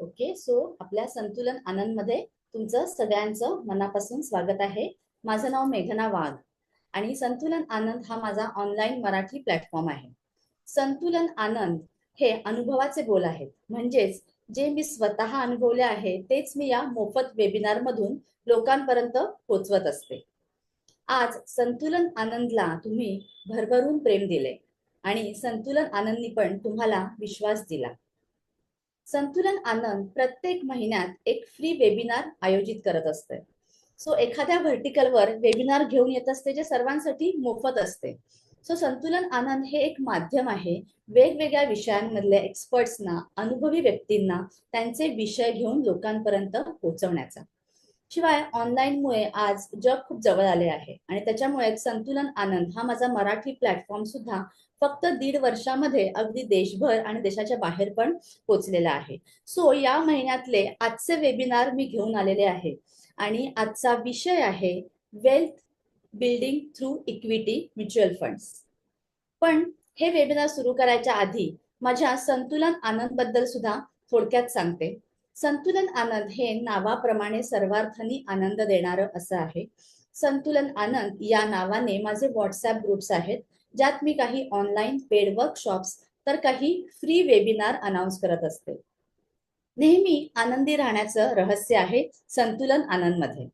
Okay. So आपल्या संतुलन आनंद मध्ये तुमचं सगळ्यांचं मनापासून स्वागत आहे. माझं नाव मेघना वाघ आणि संतुलन आनंद हा माझा ऑनलाईन मराठी प्लॅटफॉर्म आहे. संतुलन आनंद हे अनुभवाचे बोल आहेत. म्हणजेच जे मी स्वतः अनुभवले आहे तेच मी या मोफत वेबिनार मधून लोकांपर्यंत पोहोचवत असते. आज संतुलन आनंदला तुम्ही भरभरून प्रेम दिले आणि संतुलन आनंदनी पण तुम्हाला विश्वास दिला. संतुलन आनंद प्रत्येक महिन्यात एक फ्री वेबिनार आयोजित करत असते. सो एखाद्या व्हर्टिकलवर वेबिनार घेऊन येत असते जे सर्वांसाठी मोफत असते. सो संतुलन आनंद हे एक माध्यम आहे वेगवेगळ्या विषयांमधल्या एक्सपर्ट्सना, अनुभवी व्यक्तींना त्यांचे विषय घेऊन लोकांपर्यंत पोहोचवण्याचा. शिवाय ऑनलाईनमुळे आज जग खूप जवळ आले आहे आणि त्याच्यामुळे संतुलन आनंद हा माझा मराठी प्लॅटफॉर्म सुद्धा फक्त 1.5 वर्षामध्ये अगदी देशभर आणि देशाच्या बाहेर पण पोहोचलेला आहे. सो या महिन्यातले आजचे वेबिनार मी घेऊन आलेले आहे आणि आजचा विषय आहे wealth building through equity mutual funds. पण हे वेबिनार सुरू करायच्या आधी माझ्या संतुलन आनंद बद्दल सुद्धा थोडक्यात सांगते. संतुलन आनंद हे नावाप्रमाणे सर्वार्थाने आनंद देणारं असं आहे. संतुलन आनंद या नावाने माझे व्हॉट्सअप ग्रुप्स आहेत, ज्यात मी काही ऑनलाईन पेड वर्कशॉप्स तर काही फ्री वेबिनार अनाउन्स करत असते. नेहमी आनंदी राहण्याचं रहस्य आहे संतुलन आनंद मध्ये.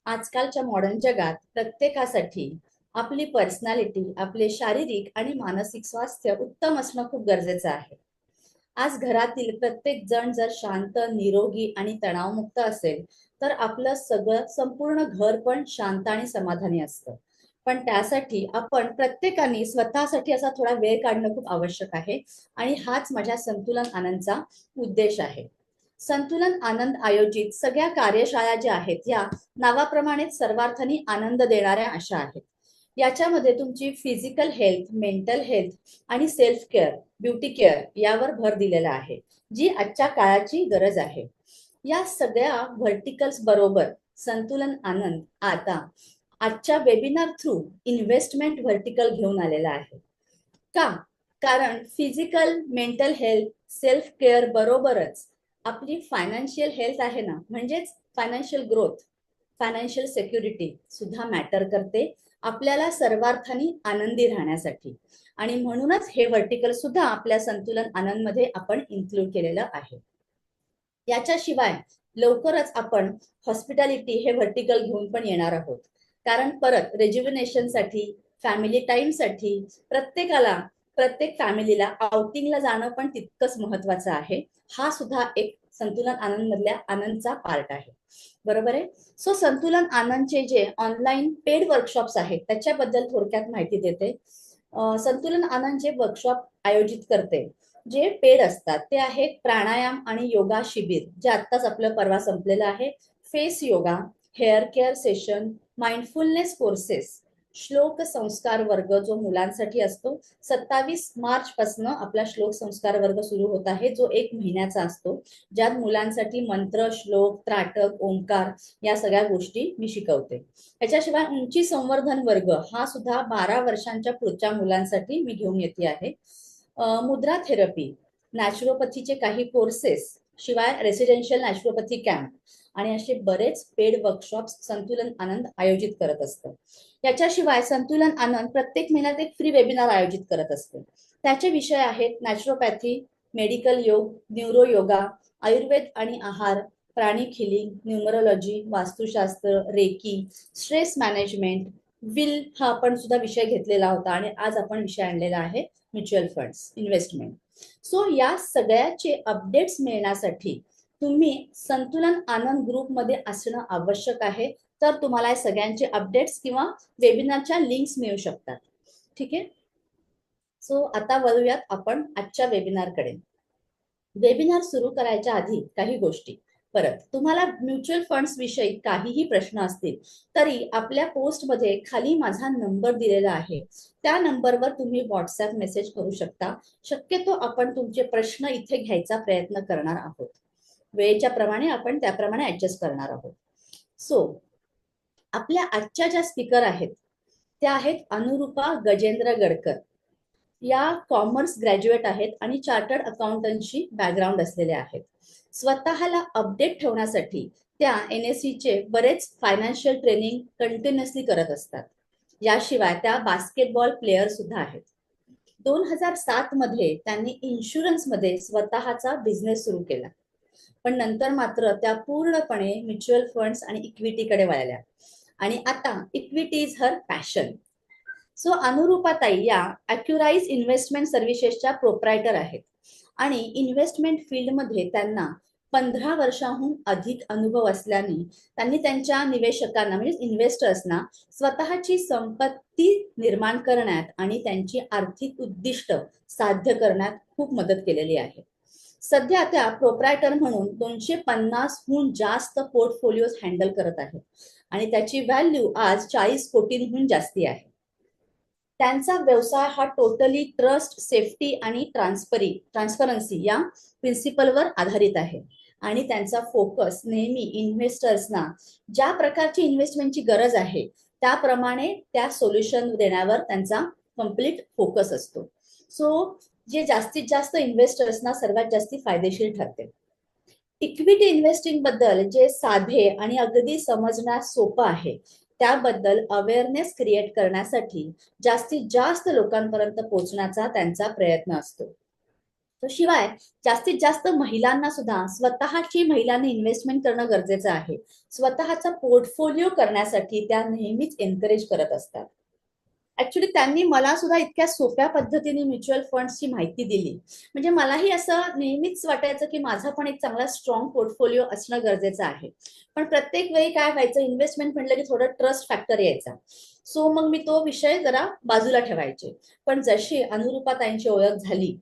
आजकालच्या मॉडर्न जगात प्रत्येकासाठी आपली पर्सनॅलिटी, आपले शारीरिक आणि मानसिक स्वास्थ्य उत्तम असणं खूप गरजेचं आहे. आज घरातील प्रत्येक जण जर शांत, निरोगी आणि तणावमुक्त असेल तर आपलं सगळं संपूर्ण घर पण शांत आणि समाधानी असतं. पण त्यासाठी आपण प्रत्येकाने स्वतःसाठी असा थोडा वेळ काढणं खूप आवश्यक आहे आणि हाच माझ्या संतुलन आनंदचा उद्देश आहे. संतुलन आनंद आयोजित सगळ्या कार्यशाळा ज्या आहेत या नावाप्रमाणेच सर्वार्थाने आनंद देणाऱ्या अशा आहेत. याच्यामध्ये तुमची फिजिकल हेल्थ, मेंटल हेल्थ आणि सेल्फ केअर, ब्युटी केअर यावर भर दिलेला आहे, जी आजच्या काळाची गरज आहे. या सगळ्या व्हर्टिकल्स बरोबर संतुलन आनंद आता आजच्या वेबिनार थ्रू इन्व्हेस्टमेंट व्हर्टिकल घेऊन आलेला आहे. का? कारण physical, mental health, self care बरोबरच आपली फायनान्शियल हेल्थ आहे ना, म्हणजेच फायनान्शियल ग्रोथ, फायनान्शियल सिक्युरिटी सुद्धा मॅटर करते आपल्याला सर्वार्थाने आनंदी राहण्यासाठी. आणि म्हणूनच हे व्हर्टिकल सुद्धा आपल्या संतुलन आनंद मध्ये आपण इन्क्लूड केलेलं आहे. याच्याशिवाय लवकरच आपण हॉस्पिटॅलिटी हे व्हर्टिकल घेऊन पण येणार आहोत. कारण परत रेज्युव्हनेशन साठी, फॅमिली टाइम साठी प्रत्येकाला, प्रत्येक फॅमिलीला आउटिंगला जाणं पण तितकंच महत्वाचं आहे. हा सुद्धा एक संतुलन आनंद मधल्या आनंदचा पार्ट आहे. बरोबर आहे. सो संतुलन आनंदचे जे ऑनलाईन पेड वर्कशॉप्स आहेत त्याच्याबद्दल थोडक्यात माहिती देते. संतुलन आनंद जे वर्कशॉप आयोजित करते जे पेड असतात ते आहेत प्राणायाम आणि योगा शिबिर, जे आत्ताच आपलं परवा संपलेलं आहे. Face yoga, hair care session, mindfulness courses, श्लोक संस्कार वर्ग जो मुलांसाठी असतो. 27 मार्च पासून आपला श्लोक संस्कार वर्ग सुरू होत आहे, जो 1 महिन्याचा असतो, ज्यात मुलांसाठी मंत्र, श्लोक, त्राटक, ओंकार या सगळ्या गोष्टी मी शिकवते. याच्याशिवाय उंची संवर्धन वर्ग हा सुद्धा 12 वर्षांच्या पुढच्या मुलांसाठी मी घेऊन येते आहे. मुद्रा थेरपी, नॅचरोपॅथीचे काही कोर्सेस, शिवाय रेसिडेन्शियल नॅचरोपॅथी कॅम्प आणि असे बरेच पेड वर्कशॉप्स संतुलन आनंद आयोजित करत असतं. याच्याशिवाय संतुलन आनंद प्रत्येक महिन्यात एक फ्री वेबिनार आयोजित करत असते. त्याचे विषय आहेत naturopathy, medical yoga, neuro yoga, Ayurveda आणि आहार, pranic healing, numerology, Vastushastra, Reiki, stress management, will हा आपण सुद्धा विषय घेतलेला होता आणि आज आपण विषय आणलेला आहे म्युच्युअल फंड्स, इन्व्हेस्टमेंट. सो या सगळ्याचे अपडेट्स मिळण्यासाठी तुम्ही संतुलन आनंद ग्रुपमध्ये असणं आवश्यक आहे. तर तुम्हाला या सगळ्यांचे अपडेट्स किंवा वेबिनारच्या लिंक्स मिळू शकतात. ठीक आहे. सो आता वळूयात आपण आजच्या वेबिनारकडे. वेबिनार सुरू करायच्या आधी काही गोष्टी. परत तुम्हाला म्युच्युअल फंड्स विषयी काहीही प्रश्न असतील तरी आपल्या पोस्टमध्ये खाली माझा नंबर दिलेला आहे, त्या नंबरवर तुम्ही व्हॉट्सअप मेसेज करू शकता. शक्यतो आपण तुमचे प्रश्न इथे घ्यायचा प्रयत्न करणार आहोत. वेळेच्या प्रमाणे आपण त्याप्रमाणे ऍडजस्ट करणार आहोत. सो आपल्या आजच्या ज्या स्पीकर आहेत त्या आहेत अनुरूपा गजेंद्र गडकर. या कॉमर्स ग्रॅज्युएट आहेत आणि चार्टर्ड अकाउंटंटची बॅकग्राऊंड असलेले आहेत. स्वतःला अपडेट ठेवण्यासाठी त्या NSE बरेच फायनान्शियल ट्रेनिंग कंटिन्युअसली करत असतात. याशिवाय त्या बास्केटबॉल प्लेयर सुद्धा आहेत. 2007 मध्ये त्यांनी इन्शुरन्समध्ये स्वतःचा बिझनेस सुरू केला, पण नंतर मात्र त्या पूर्णपणे म्युच्युअल फंड्स आणि इक्विटीकडे वळल्या आणि आता equity is her passion. So अनुरूपाताई या अॅक्युराइज इन्व्हेस्टमेंट सर्व्हिसेसच्या प्रोप्रायटर आहेत आणि इन्व्हेस्टमेंट फील्डमध्ये त्यांना 15 वर्षांहून अधिक अनुभव असल्याने त्यांनी त्यांच्या निवेशकांना म्हणजे इन्व्हेस्टर्सना स्वतःची संपत्ती निर्माण करण्यात आणि त्यांची आर्थिक उद्दिष्ट साध्य करण्यात खूप मदत केलेली आहे. सध्या त्या प्रोप्रायटर म्हणून 250हून जास्त पोर्टफोलिओज हँडल करत आहेत आणि त्याची व्हॅल्यू आज 40 कोटींहून जास्ती आहे. त्यांचा व्यवसाय हा टोटली ट्रस्ट, सेफ्टी आणि ट्रान्सपरन्सी या प्रिन्सिपलवर आधारित आहे आणि त्यांचा फोकस नेहमी इन्व्हेस्टर्सना ज्या प्रकारची इन्व्हेस्टमेंटची गरज आहे त्याप्रमाणे त्या सोल्युशन देण्यावर त्यांचा कम्प्लीट फोकस असतो. सो जे जास्तीत जास्त इन्व्हेस्टर्सना सर्वात जास्त फायदेशीर ठरते. इक्विटी इन्व्हेस्टिंग बद्दल जे साधे आणि अगदी समजण्यास सोपं आहे त्याबद्दल अवेअरनेस क्रिएट करण्यासाठी जास्तीत जास्त लोकांपर्यंत पोहोचण्याचा त्यांचा प्रयत्न असतो. शिवाय जास्तीत जास्त महिलांना सुद्धा स्वतःची महिलांनी इन्व्हेस्टमेंट करणं गरजेचं आहे. स्वतःचा पोर्टफोलिओ करण्यासाठी त्या नेहमीच एनकरेज करत असतात. ऍक्च्युली त्यांनी मला सुद्धा इतक्या सोप्या पद्धतीने म्युच्युअल फंड्सची माहिती दिली, म्हणजे मलाही असं नेहमीच वाटायचं की माझा पण एक चांगला स्ट्रॉंग पोर्टफोलिओ असणं गरजेचं आहे. पण प्रत्येक वेळी काय व्हायचं, इन्व्हेस्टमेंट म्हटलं की थोडं ट्रस्ट फॅक्टर यायचा. सो मग मी तो विषय जरा बाजूला ठेवायचे. पण जशी अनुरूपाताईंची ओळख झाली,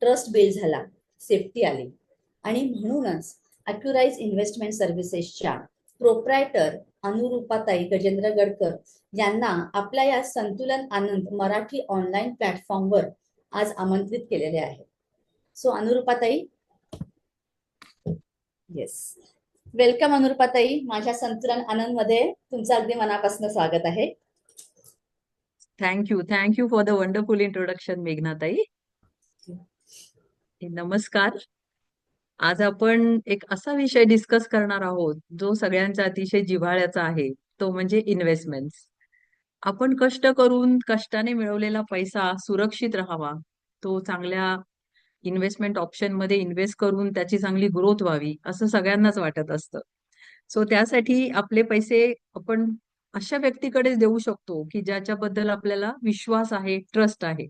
ट्रस्ट बिल्ड झाला, सेफ्टी आली आणि म्हणूनच अॅक्युराइज इन्व्हेस्टमेंट सर्व्हिसेसच्या प्रोप्रायटर अनुरूपाताई गजेंद्र गडकर यांना आपल्या या संतुलन आनंद मराठी ऑनलाईन प्लॅटफॉर्मवर आज आमंत्रित केलेले आहे. सो अनुरूपाताई, येस, वेलकम अनुरूपाताई. माझ्या संतुलन आनंद मध्ये तुमचं अगदी मनापासून स्वागत आहे. Thank you for the wonderful introduction मेघनाताई. नमस्कार. आज आपण एक असा विषय डिस्कस करणार आहोत जो सगळ्यांचा अतिशय जिव्हाळ्याचा आहे, तो म्हणजे इन्व्हेस्टमेंट्स. आपण कष्ट करून कष्टाने मिळवलेला पैसा सुरक्षित राहावा, तो चांगल्या इन्व्हेस्टमेंट ऑप्शन मध्ये इन्व्हेस्ट करून त्याची चांगली ग्रोथ व्हावी असं सगळ्यांनाच वाटत असतं. सो त्यासाठी आपले पैसे आपण अशा व्यक्तीकडेच देऊ शकतो की ज्याच्याबद्दल आपल्याला विश्वास आहे, ट्रस्ट आहे.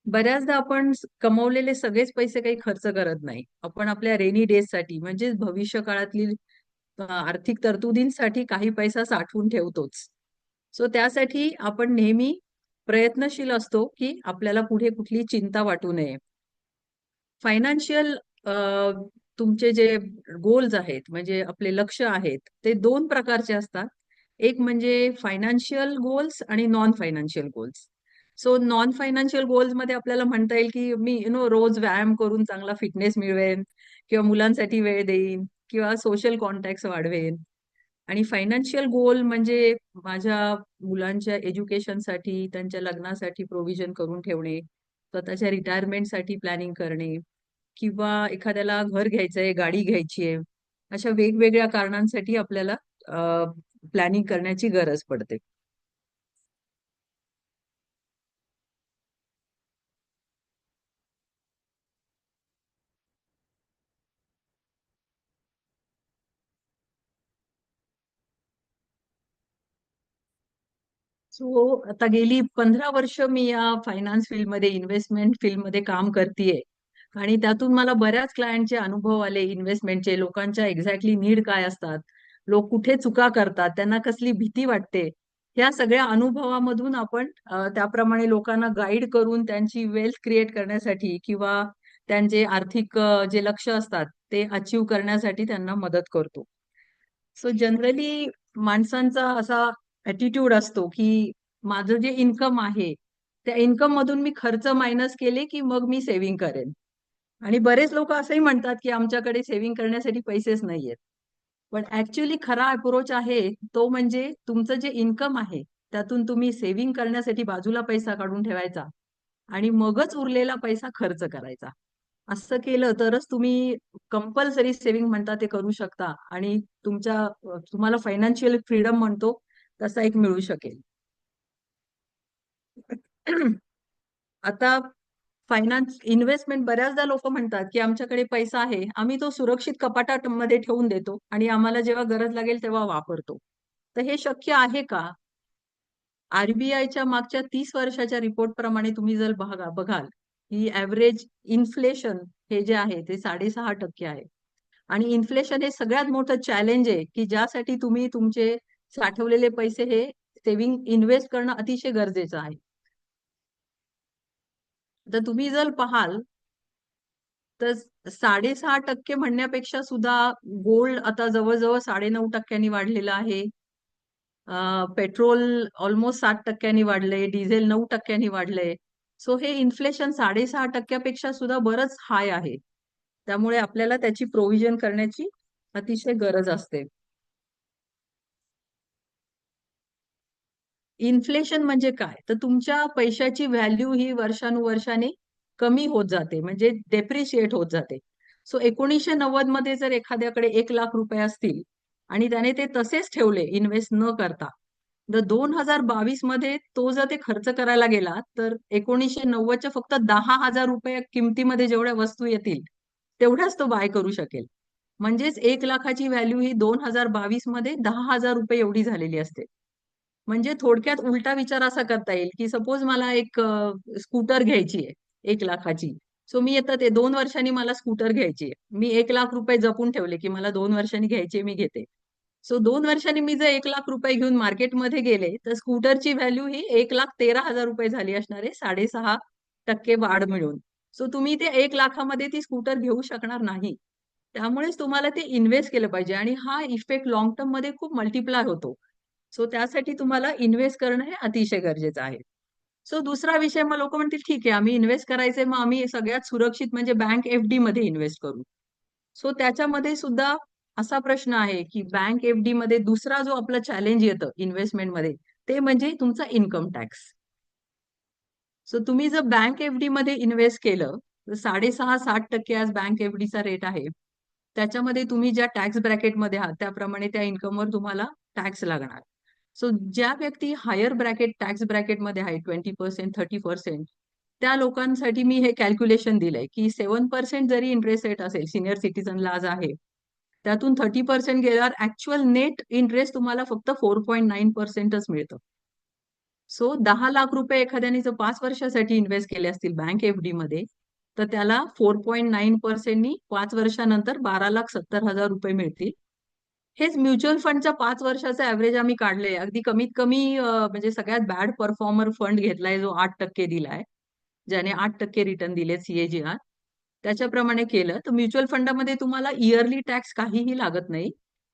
बऱ्याचदा आपण कमवलेले सगळेच पैसे काही खर्च करत नाही. आपण आपल्या रेनी डेज साठी म्हणजे भविष्य काळातली आर्थिक तरतुदींसाठी काही पैसा साठवून ठेवतोच. सो त्यासाठी आपण नेहमी प्रयत्नशील असतो की आपल्याला पुढे कुठली चिंता वाटू नये. फायनान्शियल तुमचे जे गोल्स आहेत म्हणजे आपले लक्ष आहेत ते दोन प्रकारचे असतात. एक म्हणजे फायनान्शियल गोल्स आणि non financial goals. So non financial goals मध्ये आपल्याला म्हणता येईल की मी रोज व्यायाम करून चांगला फिटनेस मिळवेन किंवा मुलांसाठी वेळ देईन किंवा सोशल कॉन्टॅक्ट वाढवेन. आणि फायनान्शियल गोल म्हणजे माझ्या मुलांच्या एज्युकेशनसाठी, त्यांच्या लग्नासाठी प्रोव्हिजन करून ठेवणे, स्वतःच्या रिटायरमेंटसाठी प्लॅनिंग करणे किंवा एखाद्याला घर घ्यायचंय, गाडी घ्यायची आहे, अशा वेगवेगळ्या कारणांसाठी आपल्याला प्लॅनिंग करण्याची गरज पडते. सो आता गेली 15 वर्ष मी या फायनान्स फील्डमध्ये, इन्व्हेस्टमेंट फील्डमध्ये काम करतेय आणि त्यातून मला बऱ्याच क्लायंटचे अनुभव आले इन्व्हेस्टमेंटचे. लोकांच्या एक्झॅक्टली नीड काय असतात, लोक कुठे चुका करतात, त्यांना कसली भीती वाटते, या सगळ्या अनुभवामधून आपण त्याप्रमाणे लोकांना गाईड करून त्यांची वेल्थ क्रिएट करण्यासाठी किंवा त्यांचे आर्थिक जे लक्ष असतात ते अचीव करण्यासाठी त्यांना मदत करतो. सो जनरली माणसांचा असा ऍटिट्यूड असतो की माझं जे इन्कम आहे त्या इन्कम मधून मी खर्च मायनस केले की मग मी सेव्हिंग करेन. आणि बरेच लोक असंही म्हणतात की आमच्याकडे सेव्हिंग करण्यासाठी पैसेच नाहीयेत. पण ऍक्च्युली खरा अप्रोच आहे तो म्हणजे तुमचं जे इन्कम आहे त्यातून तुम्ही सेव्हिंग करण्यासाठी बाजूला पैसा काढून ठेवायचा आणि मगच उरलेला पैसा खर्च करायचा. असं केलं तरच तुम्ही कंपल्सरी सेव्हिंग म्हणता ते करू शकता आणि तुम्हाला फायनान्शियल फ्रीडम म्हणतो तसा एक मिळू शकेल. आता फायनान्स इन्व्हेस्टमेंट बऱ्याचदा लोक म्हणतात की आमच्याकडे पैसा आहे, आम्ही तो सुरक्षित कपाटामध्ये ठेवून देतो आणि आम्हाला जेव्हा गरज लागेल तेव्हा वापरतो. तर हे शक्य आहे का? आरबीआयच्या मागच्या 30 वर्षाच्या रिपोर्ट प्रमाणे तुम्ही जर बघाल की ऍव्हरेज इन्फ्लेशन हे जे आहे ते 6.5% आहे. आणि इन्फ्लेशन हे सगळ्यात मोठं चॅलेंज आहे की ज्यासाठी तुम्ही तुमचे साठवलेले पैसे हे सेव्हिंग इन्व्हेस्ट करणं अतिशय गरजेचं आहे. तर तुम्ही जर पाहाल तर 6.5% म्हणण्यापेक्षा सुद्धा गोल्ड आता जवळजवळ 9.5% वाढलेला आहे. पेट्रोल ऑलमोस्ट 7% वाढलंय, डिझेल 9% वाढलंय. सो हे इन्फ्लेशन 6.5% सुद्धा बरंच हाय आहे. त्यामुळे आपल्याला त्याची प्रोव्हिजन करण्याची अतिशय गरज असते. इन्फ्लेशन म्हणजे काय? तर तुमच्या पैशाची व्हॅल्यू ही वर्षानुवर्षाने कमी होत जाते, म्हणजे डेप्रिशिएट होत जाते. सो 1990 मध्ये जर एखाद्याकडे 1 लाख रुपये असतील आणि त्याने ते तसेच ठेवले इन्व्हेस्ट न करता, तर 2022 मध्ये तो जर ते खर्च करायला गेला तर 1990च्या फक्त 10,000 रुपये किमतीमध्ये जेवढ्या वस्तू येतील तेवढ्याच तो बाय करू शकेल. म्हणजेच 1 लाखाची व्हॅल्यू ही 2022 मध्ये 10,000 रुपये एवढी झालेली असते. म्हणजे थोडक्यात उलटा विचार असा करता येईल की सपोज मला एक स्कूटर घ्यायची आहे 1 लाखाची. सो मी येतं ते 2 वर्षांनी मला स्कूटर घ्यायची आहे. मी 1 लाख रुपये जपून ठेवले की मला 2 वर्षांनी घ्यायची मी घेते. सो 2 वर्षांनी मी जर 1 लाख रुपये घेऊन मार्केटमध्ये गेले तर स्कूटरची व्हॅल्यू ही 1,13,000 रुपये झाली असणार आहे, 6.5% वाढ मिळून. सो तुम्ही ते 1 लाखामध्ये ती स्कूटर घेऊ शकणार नाही. त्यामुळेच तुम्हाला ते इन्व्हेस्ट केलं पाहिजे आणि हा इफेक्ट लॉंग टर्म मध्ये खूप मल्टिप्लाय होतो. सो त्यासाठी तुम्हाला इन्व्हेस्ट करणं हे अतिशय गरजेचं आहे. सो दुसरा विषय मग लोक म्हणतील ठीक आहे आम्ही इन्व्हेस्ट करायचंय मग आम्ही सगळ्यात सुरक्षित म्हणजे बँक एफडी मध्ये इन्व्हेस्ट करू. सो त्याच्यामध्ये सुद्धा असा प्रश्न आहे की बँक एफडी मध्ये दुसरा जो आपला चॅलेंज येतं इन्व्हेस्टमेंटमध्ये ते म्हणजे तुमचा इन्कम टॅक्स. सो तुम्ही जर बँक एफडी मध्ये इन्व्हेस्ट केलं तर 6.5-7% आज बँक एफडीचा रेट आहे. त्याच्यामध्ये तुम्ही ज्या टॅक्स ब्रॅकेटमध्ये आहात त्याप्रमाणे त्या इन्कमवर तुम्हाला टॅक्स लागणार. सो ज्या व्यक्ती हायर टॅक्स ब्रॅकेटमध्ये आहे 20%, 30%, त्या लोकांसाठी मी हे कॅल्क्युलेशन दिलंय की 7% जरी इंटरेस्ट रेट असेल, सिनियर सिटीजनला आज आहे, त्यातून 30% गेल्यावर ऍक्च्युअल नेट इंटरेस्ट तुम्हाला फक्त 4.9%च मिळतं. सो 10 लाख रुपये एखाद्याने जर 5 वर्षासाठी इन्व्हेस्ट केले असतील बँक एफडी मध्ये तर त्याला 4.9%नी 5 वर्षानंतर 12,70,000 रुपये मिळतील. हेच म्युच्युअल फंडचा 5 वर्षाचा ऍव्हरेज आम्ही काढले. अगदी कमीत कमी म्हणजे सगळ्यात बॅड परफॉर्मर फंड घेतलाय जो 8% दिलाय, ज्याने 8% रिटर्न दिले सीएजीआर. त्याच्याप्रमाणे केलं तर म्युच्युअल फंडामध्ये तुम्हाला इयरली टॅक्स काहीही लागत नाही.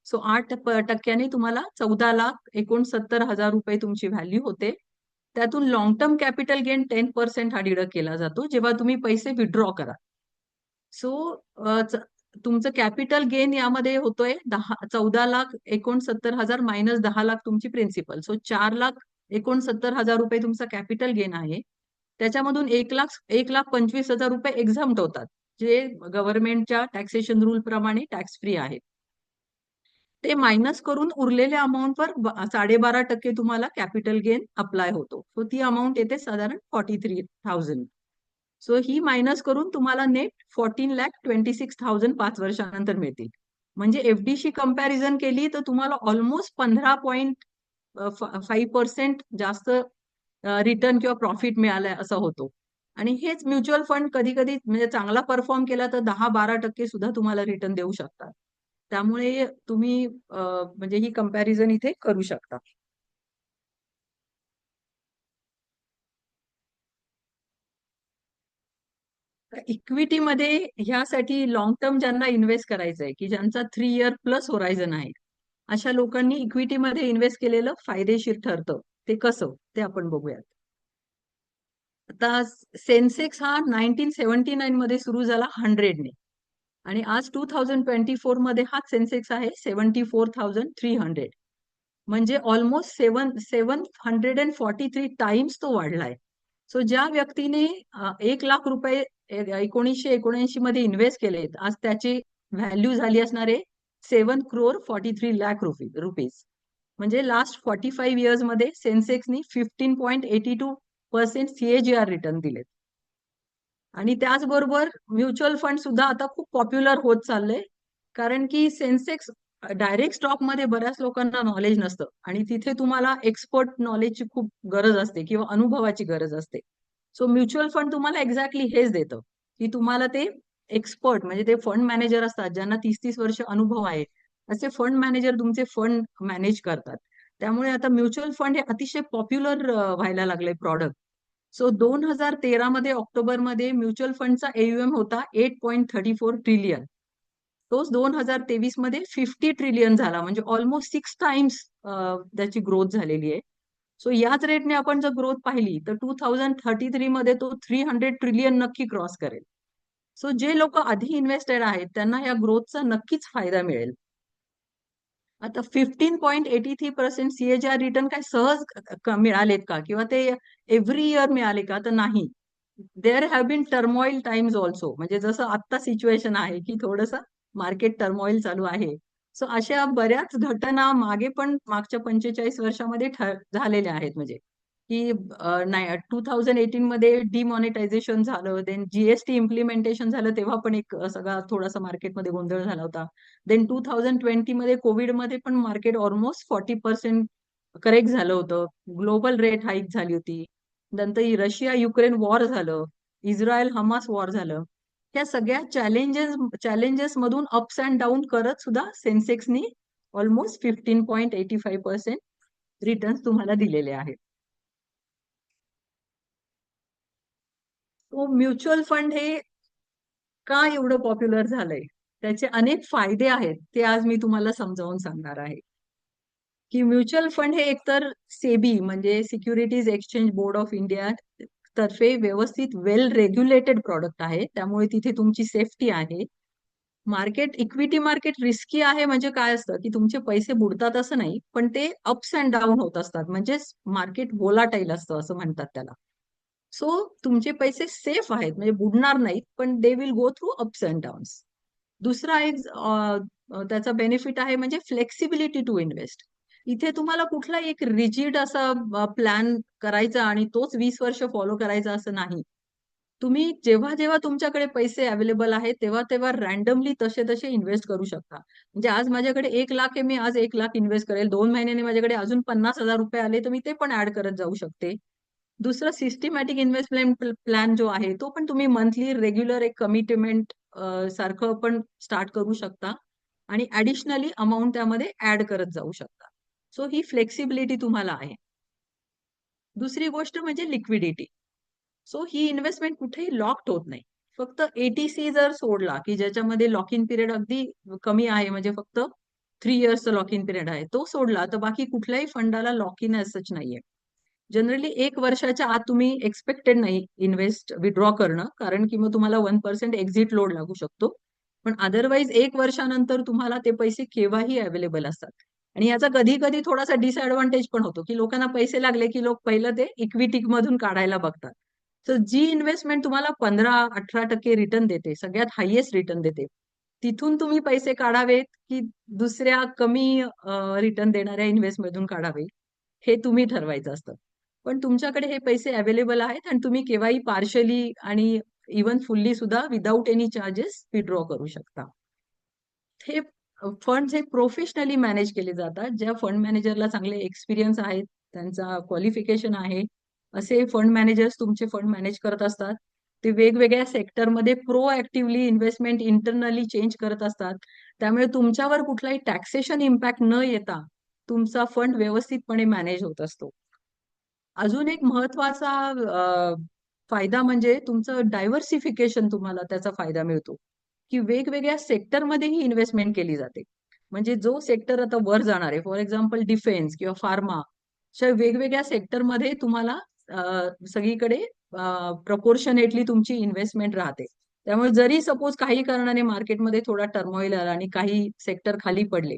सो 8% तुम्हाला 14,69,000 रुपये तुमची व्हॅल्यू होते. त्यातून लॉंग टर्म कॅपिटल गेन 10% हा डिडक्ट केला जातो जेव्हा तुम्ही पैसे विड्रॉ करा. सो तुमचं कॅपिटल गेन यामध्ये होतोय 14,69,000 मायनस 10 लाख तुमची प्रिन्सिपल. सो 4,69,000 रुपये तुमचा कॅपिटल गेन आहे. त्याच्यामधून 1,25,000 रुपये एक्झाम्प्ट होतात, जे गव्हर्नमेंटच्या टॅक्सेशन रूल प्रमाणे टॅक्स फ्री आहेत. ते मायनस करून उरलेल्या अमाऊंटवर 12.5% तुम्हाला कॅपिटल गेन अप्लाय होतो. सो ती अमाऊंट येते साधारण 43,000. सो ही मायनस करून तुम्हाला नेट 14,26,000 5 वर्षानंतर मिळतील. म्हणजे एफडीशी कंपॅरिझन केली तर तुम्हाला ऑलमोस्ट 15.5% जास्त रिटर्न किंवा प्रॉफिट मिळालाय असं होतो. आणि हेच म्युच्युअल फंड कधी कधी म्हणजे चांगला परफॉर्म केला तर 10-12% सुद्धा तुम्हाला रिटर्न देऊ शकतात. त्यामुळे तुम्ही म्हणजे ही कंपॅरिझन इथे करू शकता. इक्विटीमध्ये ह्यासाठी लॉंग टर्म ज्यांना इन्व्हेस्ट करायचं आहे की ज्यांचा 3 इयर प्लस होरायझन आहे, अशा लोकांनी इक्विटीमध्ये इन्व्हेस्ट केलेलं फायदेशीर ठरतं. ते कसं ते आपण बघूयात. आता सेन्सेक्स हा 1979 मध्ये सुरू झाला 100ने आणि आज 2024 मध्ये हा सेन्सेक्स आहे 74,300. म्हणजे ऑलमोस्ट 743 टाइम्स तो वाढलाय. सो ज्या व्यक्तीने 1 लाख रुपये 1979 मध्ये इन्व्हेस्ट केलेत, आज त्याची व्हॅल्यू झाली असणारे 7 crore 43 lakh रुपीज. म्हणजे लास्ट 45 इयर्स मध्ये सेन्सेक्सनी 15.82% CAGR रिटर्न दिलेत. आणि त्याचबरोबर म्युच्युअल फंड सुद्धा आता खूप पॉप्युलर होत चाललंय, कारण की सेन्सेक्स डायरेक्ट स्टॉक मध्ये बऱ्याच लोकांना नॉलेज नसतं आणि तिथे तुम्हाला एक्सपर्ट नॉलेजची खूप गरज असते किंवा अनुभवाची गरज असते. सो म्युच्युअल फंड तुम्हाला एक्झॅक्टली हेच देतं, की तुम्हाला ते एक्सपर्ट म्हणजे ते फंड मॅनेजर असतात ज्यांना 30-30 वर्ष अनुभव आहे, असे फंड मॅनेजर तुमचे फंड मॅनेज करतात. त्यामुळे आता म्युच्युअल फंड हे अतिशय पॉप्युलर व्हायला लागले प्रॉडक्ट. सो 2013 मध्ये ऑक्टोबरमध्ये म्युच्युअल फंडचा AUM होता 8.34 ट्रिलियन. तोच 2023 मध्ये 50 ट्रिलियन झाला, म्हणजे ऑलमोस्ट 6 टाइम्स त्याची ग्रोथ झालेली आहे. सो याच रेटने आपण जर ग्रोथ पाहिली तर 2033 मध्ये तो 300 ट्रिलियन नक्की क्रॉस करेल. सो जे लोक आधी इन्व्हेस्टेड आहेत त्यांना या ग्रोथचा नक्कीच फायदा मिळेल. आता 15.83% CAGR रिटर्न काय सहज मिळालेत का किंवा ते एव्हरी इयर मिळाले का, तर नाही. There have been turmoil times also, म्हणजे जसं आत्ता सिच्युएशन आहे की थोडस मार्केट टर्मॉइल चालू आहे. सो अशा बऱ्याच घटना मागे पण मागच्या 45 वर्षामध्ये झालेल्या आहेत. म्हणजे की 2018 मध्ये डिमॉनिटायझेशन झालं, देन GST इम्प्लिमेंटेशन झालं, तेव्हा पण एक सगळा थोडासा मार्केटमध्ये गोंधळ झाला होता. देन 2020 मध्ये कोविडमध्ये पण मार्केट ऑलमोस्ट 40% करेक्ट झालं होतं. ग्लोबल रेट हाईक झाली होती. नंतर रशिया युक्रेन वॉर झालं, इस्रायल हमास वॉर झालं. ह्या सगळ्या चॅलेंजेस मधून अप्स अँड डाऊन करत सुद्धा सेन्सेक्सनी ऑलमोस्ट 15.85% रिटर्न तुम्हाला दिलेले आहेत. तो म्युच्युअल फंड हे का एवढं पॉप्युलर झालंय, त्याचे अनेक फायदे आहेत, ते आज मी तुम्हाला समजावून सांगणार आहे. की म्युच्युअल फंड हे एकतर सेबी म्हणजे securities exchange board of India तर्फे व्यवस्थित वेल रेग्युलेटेड प्रॉडक्ट आहे, त्यामुळे तिथे तुमची सेफ्टी आहे. मार्केट इक्विटी मार्केट रिस्की आहे म्हणजे काय असतं की तुमचे पैसे बुडतात असं नाही, पण ते अप्स अँड डाऊन होत असतात, म्हणजे मार्केट व्होलाटाईल असतं असं म्हणतात त्याला. सो तुमचे पैसे सेफ आहेत म्हणजे बुडणार नाहीत, पण they will go through ups and downs. दुसरा एक त्याचा बेनिफिट आहे म्हणजे फ्लेक्सिबिलिटी टू इन्व्हेस्ट. इथे तुम्हाला कुठला एक रिजिड असा प्लॅन करायचा आणि तोच 20 वर्ष फॉलो करायचा असं नाही. तुम्ही जेव्हा जेव्हा तुमच्याकडे पैसे अवेलेबल आहेत तेव्हा तेव्हा रॅन्डमली तसे तसे इन्व्हेस्ट करू शकता. म्हणजे आज माझ्याकडे 1 लाख आहे, मी आज 1 लाख इन्व्हेस्ट करेल, 2 महिन्यांनी माझ्याकडे अजून 50,000 रुपये आले तर मी ते पण ऍड करत जाऊ शकते. दुसरा सिस्टमॅटिक इन्व्हेस्टमेंट प्लॅन जो आहे तो पण तुम्ही मंथली रेग्युलर एक कमिटमेंट सारखं पण स्टार्ट करू शकता आणि ऍडिशनली अमाऊंट त्यामध्ये ऍड करत जाऊ शकता. सो ही फ्लेक्सिबिलिटी तुम्हाला आहे. दुसरी गोष्ट म्हणजे लिक्विडिटी. सो ही इन्व्हेस्टमेंट कुठेही लॉक्ड होत नाही. फक्त ATC जर सोडला की ज्याच्यामध्ये लॉक इन पिरियड अगदी कमी आहे, म्हणजे फक्त 3 इयर्सचा लॉक इन पिरियड आहे, तो सोडला तर बाकी कुठल्याही फंडाला लॉक इन सच नाहीये. जनरली 1 वर्षाच्या आत तुम्ही एक्सपेक्टेड नाही इन्व्हेस्ट विड्रॉ करणं, कारण की मग तुम्हाला 1% एक्झिट लोड लागू शकतो. पण अदरवाईज 1 वर्षानंतर तुम्हाला ते पैसे केव्हाही अवेलेबल असतात. आणि याचा कधी कधी थोडासा डिसएडव्हान्टेज पण होतो की लोकांना पैसे लागले की लोक पहिलं ते इक्विटी मधून काढायला बघतात. तर जी इन्व्हेस्टमेंट तुम्हाला 15-18% रिटर्न देते, सगळ्यात हायएस्ट रिटर्न देते, तिथून तुम्ही पैसे काढावेत की दुसऱ्या कमी रिटर्न देणाऱ्या इन्व्हेस्टमेंट मधून काढावे, हे तुम्ही ठरवायचं असतं. पण तुमच्याकडे हे पैसे अवेलेबल आहेत आणि तुम्ही केव्हाही पार्शली आणि इवन फुल्ली सुद्धा विदाऊट एनी चार्जेस विड्रॉ करू शकता. हे फंड हे प्रोफेशनली मॅनेज केले जातात. ज्या फंड मॅनेजरला चांगले एक्सपिरियन्स आहेत, त्यांचा क्वालिफिकेशन आहे, असे फंड मॅनेजर्स तुमचे फंड मॅनेज करत असतात. ते वेगवेगळ्या सेक्टरमध्ये प्रोएक्टिव्हली इन्व्हेस्टमेंट इंटरनली चेंज करत असतात. त्यामुळे तुमच्यावर कुठलाही टॅक्सेशन इम्पॅक्ट न येता तुमचा फंड व्यवस्थितपणे मॅनेज होत असतो. अजून एक महत्वाचा फायदा म्हणजे तुमचं डायव्हर्सिफिकेशन, तुम्हाला त्याचा फायदा मिळतो की वेगवेगळ्या सेक्टरमध्येही इन्व्हेस्टमेंट केली जाते. म्हणजे जो सेक्टर आता वर जाणार आहे, फॉर एक्झाम्पल डिफेन्स किंवा फार्मा, अशा वेगवेगळ्या सेक्टरमध्ये तुम्हाला सगळीकडे प्रपोर्शनेटली तुमची इन्व्हेस्टमेंट राहते. त्यामुळे जरी सपोज काही कारणाने मार्केटमध्ये थोडा टर्मोइल आला आणि काही सेक्टर खाली पडले,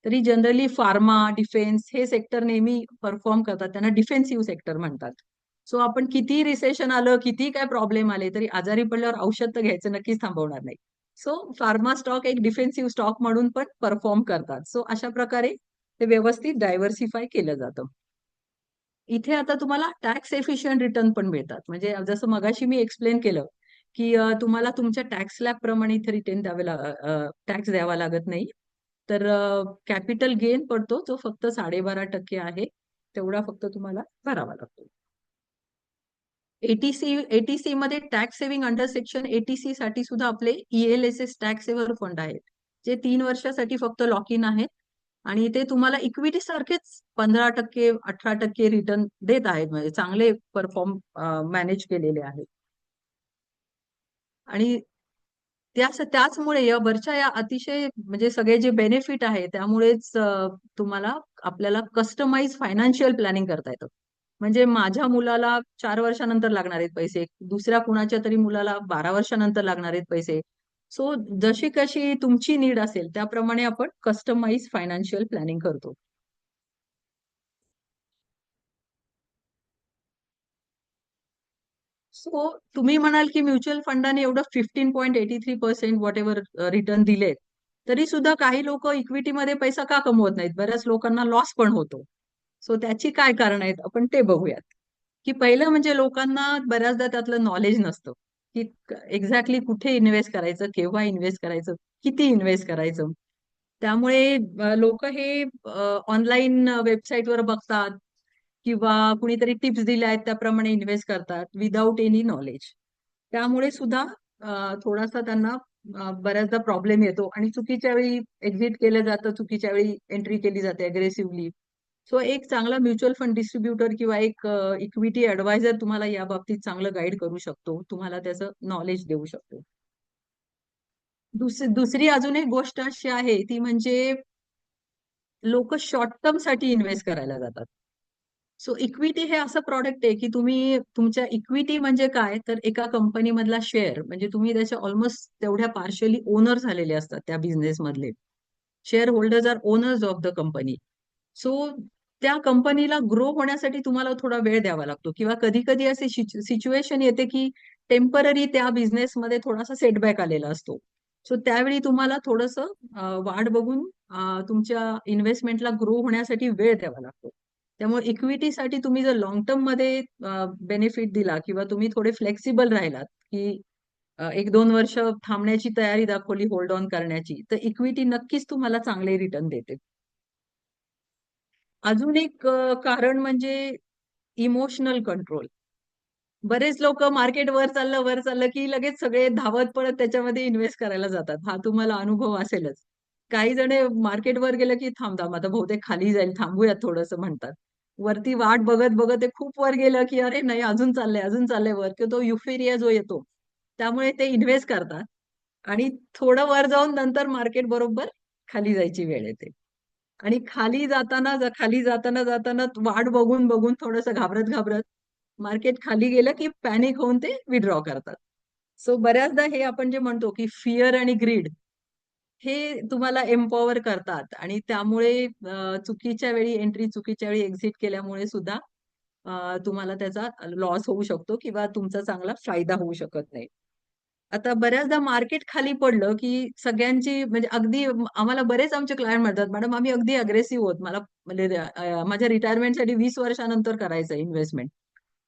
तरी जनरली फार्मा, डिफेन्स हे सेक्टर नेहमी परफॉर्म करतात. त्यांना डिफेन्सिव्ह सेक्टर म्हणतात. सो आपण किती रिसेशन आलं, किती काय प्रॉब्लेम आले, तरी आजारी पडल्यावर औषध तर घ्यायचं नक्कीच थांबवणार नाही. सो फार्मा स्टॉक एक डिफेन्सिव्ह स्टॉक म्हणून पण परफॉर्म करतात. सो अशा प्रकारे ते व्यवस्थित डायव्हर्सिफाय केलं जातं. इथे आता तुम्हाला टॅक्स एफिशियंट रिटर्न पण मिळतात. म्हणजे जसं मगाशी मी एक्सप्लेन केलं, की तुम्हाला तुमच्या टॅक्स स्लॅब प्रमाणे इथे रिटर्न टॅक्स द्यावा लागत नाही. तर कॅपिटल गेन पडतो, जो फक्त 12.5% आहे. तेवढा फक्त तुम्हाला भरावा लागतो. एटीसी मध्ये tax saving under section 80C साठी सुद्धा आपले ELSS टॅक्स सेव्हर फंड आहेत, जे 3 वर्षासाठी फक्त लॉक इन आहेत. आणि ते तुम्हाला इक्विटी सारखेच 15%, 18% रिटर्न देत आहेत. म्हणजे चांगले परफॉर्म मॅनेज केलेले आहेत. आणि त्याचमुळे या वरच्या या अतिशय म्हणजे सगळे जे बेनिफिट आहे, त्यामुळेच तुम्हाला आपल्याला कस्टमाइज फायनान्शियल प्लॅनिंग करता येतं. म्हणजे माझ्या मुलाला 4 वर्षानंतर लागणार आहेत पैसे, दुसऱ्या कुणाच्या तरी मुलाला 12 वर्षानंतर लागणार आहेत पैसे. सो जशी कशी तुमची नीड असेल त्याप्रमाणे आपण कस्टमाइज फायनान्शियल प्लॅनिंग करतो. सो तुम्ही म्हणाल की म्युच्युअल फंडाने एवढं 15.83% व्हॉट एव्हर रिटर्न दिलेत, तरी सुद्धा काही लोक इक्विटीमध्ये पैसा का कमवत नाहीत? बऱ्याच लोकांना लॉस पण होतो. सो त्याची काय कारण आहेत, आपण ते बघूयात. की पहिलं म्हणजे लोकांना बऱ्याचदा त्यातलं नॉलेज नसतं, की एक्झॅक्टली कुठे इन्व्हेस्ट करायचं, केव्हा इन्व्हेस्ट करायचं, किती इन्व्हेस्ट करायचं. त्यामुळे लोक हे ऑनलाईन वेबसाईटवर बघतात किंवा कुणीतरी टिप्स दिल्या आहेत त्याप्रमाणे इन्व्हेस्ट करतात विदाऊट एनी नॉलेज. त्यामुळे सुद्धा थोडासा त्यांना बऱ्याचदा प्रॉब्लेम येतो आणि चुकीच्या वेळी एक्झिट केलं जातं, चुकीच्या वेळी एंट्री केली जाते अग्रेसिव्हली. सो एक चांगला म्युच्युअल फंड डिस्ट्रीब्युटर किंवा एक इक्विटी ऍडवायझर तुम्हाला या बाबतीत चांगलं गाईड करू शकतो, तुम्हाला त्याचं नॉलेज देऊ शकतो. दुसरी अजून एक गोष्ट अशी आहे, ती म्हणजे लोक शॉर्ट टर्म साठी इन्व्हेस्ट करायला जातात. सो इक्विटी हे असं प्रॉडक्ट आहे की तुम्ही तुमच्या इक्विटी म्हणजे काय, तर एका कंपनी मधला शेअर, म्हणजे तुम्ही त्याच्या ऑलमोस्ट तेवढ्या पार्शियली ओनर झालेले असतात त्या बिझनेस मधले. Share holders are owners of the company. So त्या कंपनीला ग्रो होण्यासाठी तुम्हाला थोडा वेळ द्यावा लागतो, किंवा कधी कधी असे सिच्युएशन येते की टेम्पररी त्या बिझनेसमध्ये थोडासा सेटबॅक आलेला असतो. सो त्यावेळी तुम्हाला थोडंसं वाट बघून तुमच्या इन्व्हेस्टमेंटला ग्रो होण्यासाठी वेळ द्यावा लागतो. त्यामुळे इक्विटीसाठी तुम्ही जर लॉंग टर्म मध्ये बेनिफिट दिला किंवा तुम्ही थोडे फ्लेक्सिबल राहिलात, की 1-2 वर्ष थांबण्याची तयारी दाखवली होल्ड ऑन करण्याची, तर इक्विटी नक्कीच तुम्हाला चांगले रिटर्न देते. अजून एक कारण म्हणजे इमोशनल कंट्रोल. बरेच लोक मार्केट वर चाललं की लगेच सगळे धावत पळत त्याच्यामध्ये इन्व्हेस्ट करायला जातात. हा तुम्हाला अनुभव असेलच. काही जण मार्केट वर गेलं की थांब थांब आता बहुतेक खाली जाईल, थांबूयात थोडंसं म्हणतात. वरती वाट बघत बघत ते खूप वर गेलं की अरे नाही, अजून चाललंय वर, की तो युफेरिया जो येतो, त्यामुळे ते इन्व्हेस्ट करतात. आणि थोडं वर जाऊन नंतर मार्केट बरोबर खाली जायची वेळ येते. आणि खाली जाताना जाताना वाट बघून बघून थोडंसं घाबरत घाबरत मार्केट खाली गेलं की पॅनिक होऊन ते विड्रॉ करतात. सो बऱ्याचदा हे आपण जे म्हणतो की फिअर आणि ग्रीड हे तुम्हाला एम्पॉवर करतात, आणि त्यामुळे चुकीच्या वेळी एंट्री, चुकीच्या वेळी एक्झिट केल्यामुळे सुद्धा तुम्हाला त्याचा लॉस होऊ शकतो किंवा तुमचा चांगला फायदा होऊ शकत नाही. आता बऱ्याचदा मार्केट खाली पडलं, की सगळ्यांची म्हणजे अगदी आम्हाला बरेच आमचे क्लायंट म्हणतात, "मॅडम आम्ही अगदी अग्रेसिव्ह आहोत. मला म्हणजे माझ्या रिटायरमेंटसाठी 20 वर्षानंतर करायचं इन्व्हेस्टमेंट."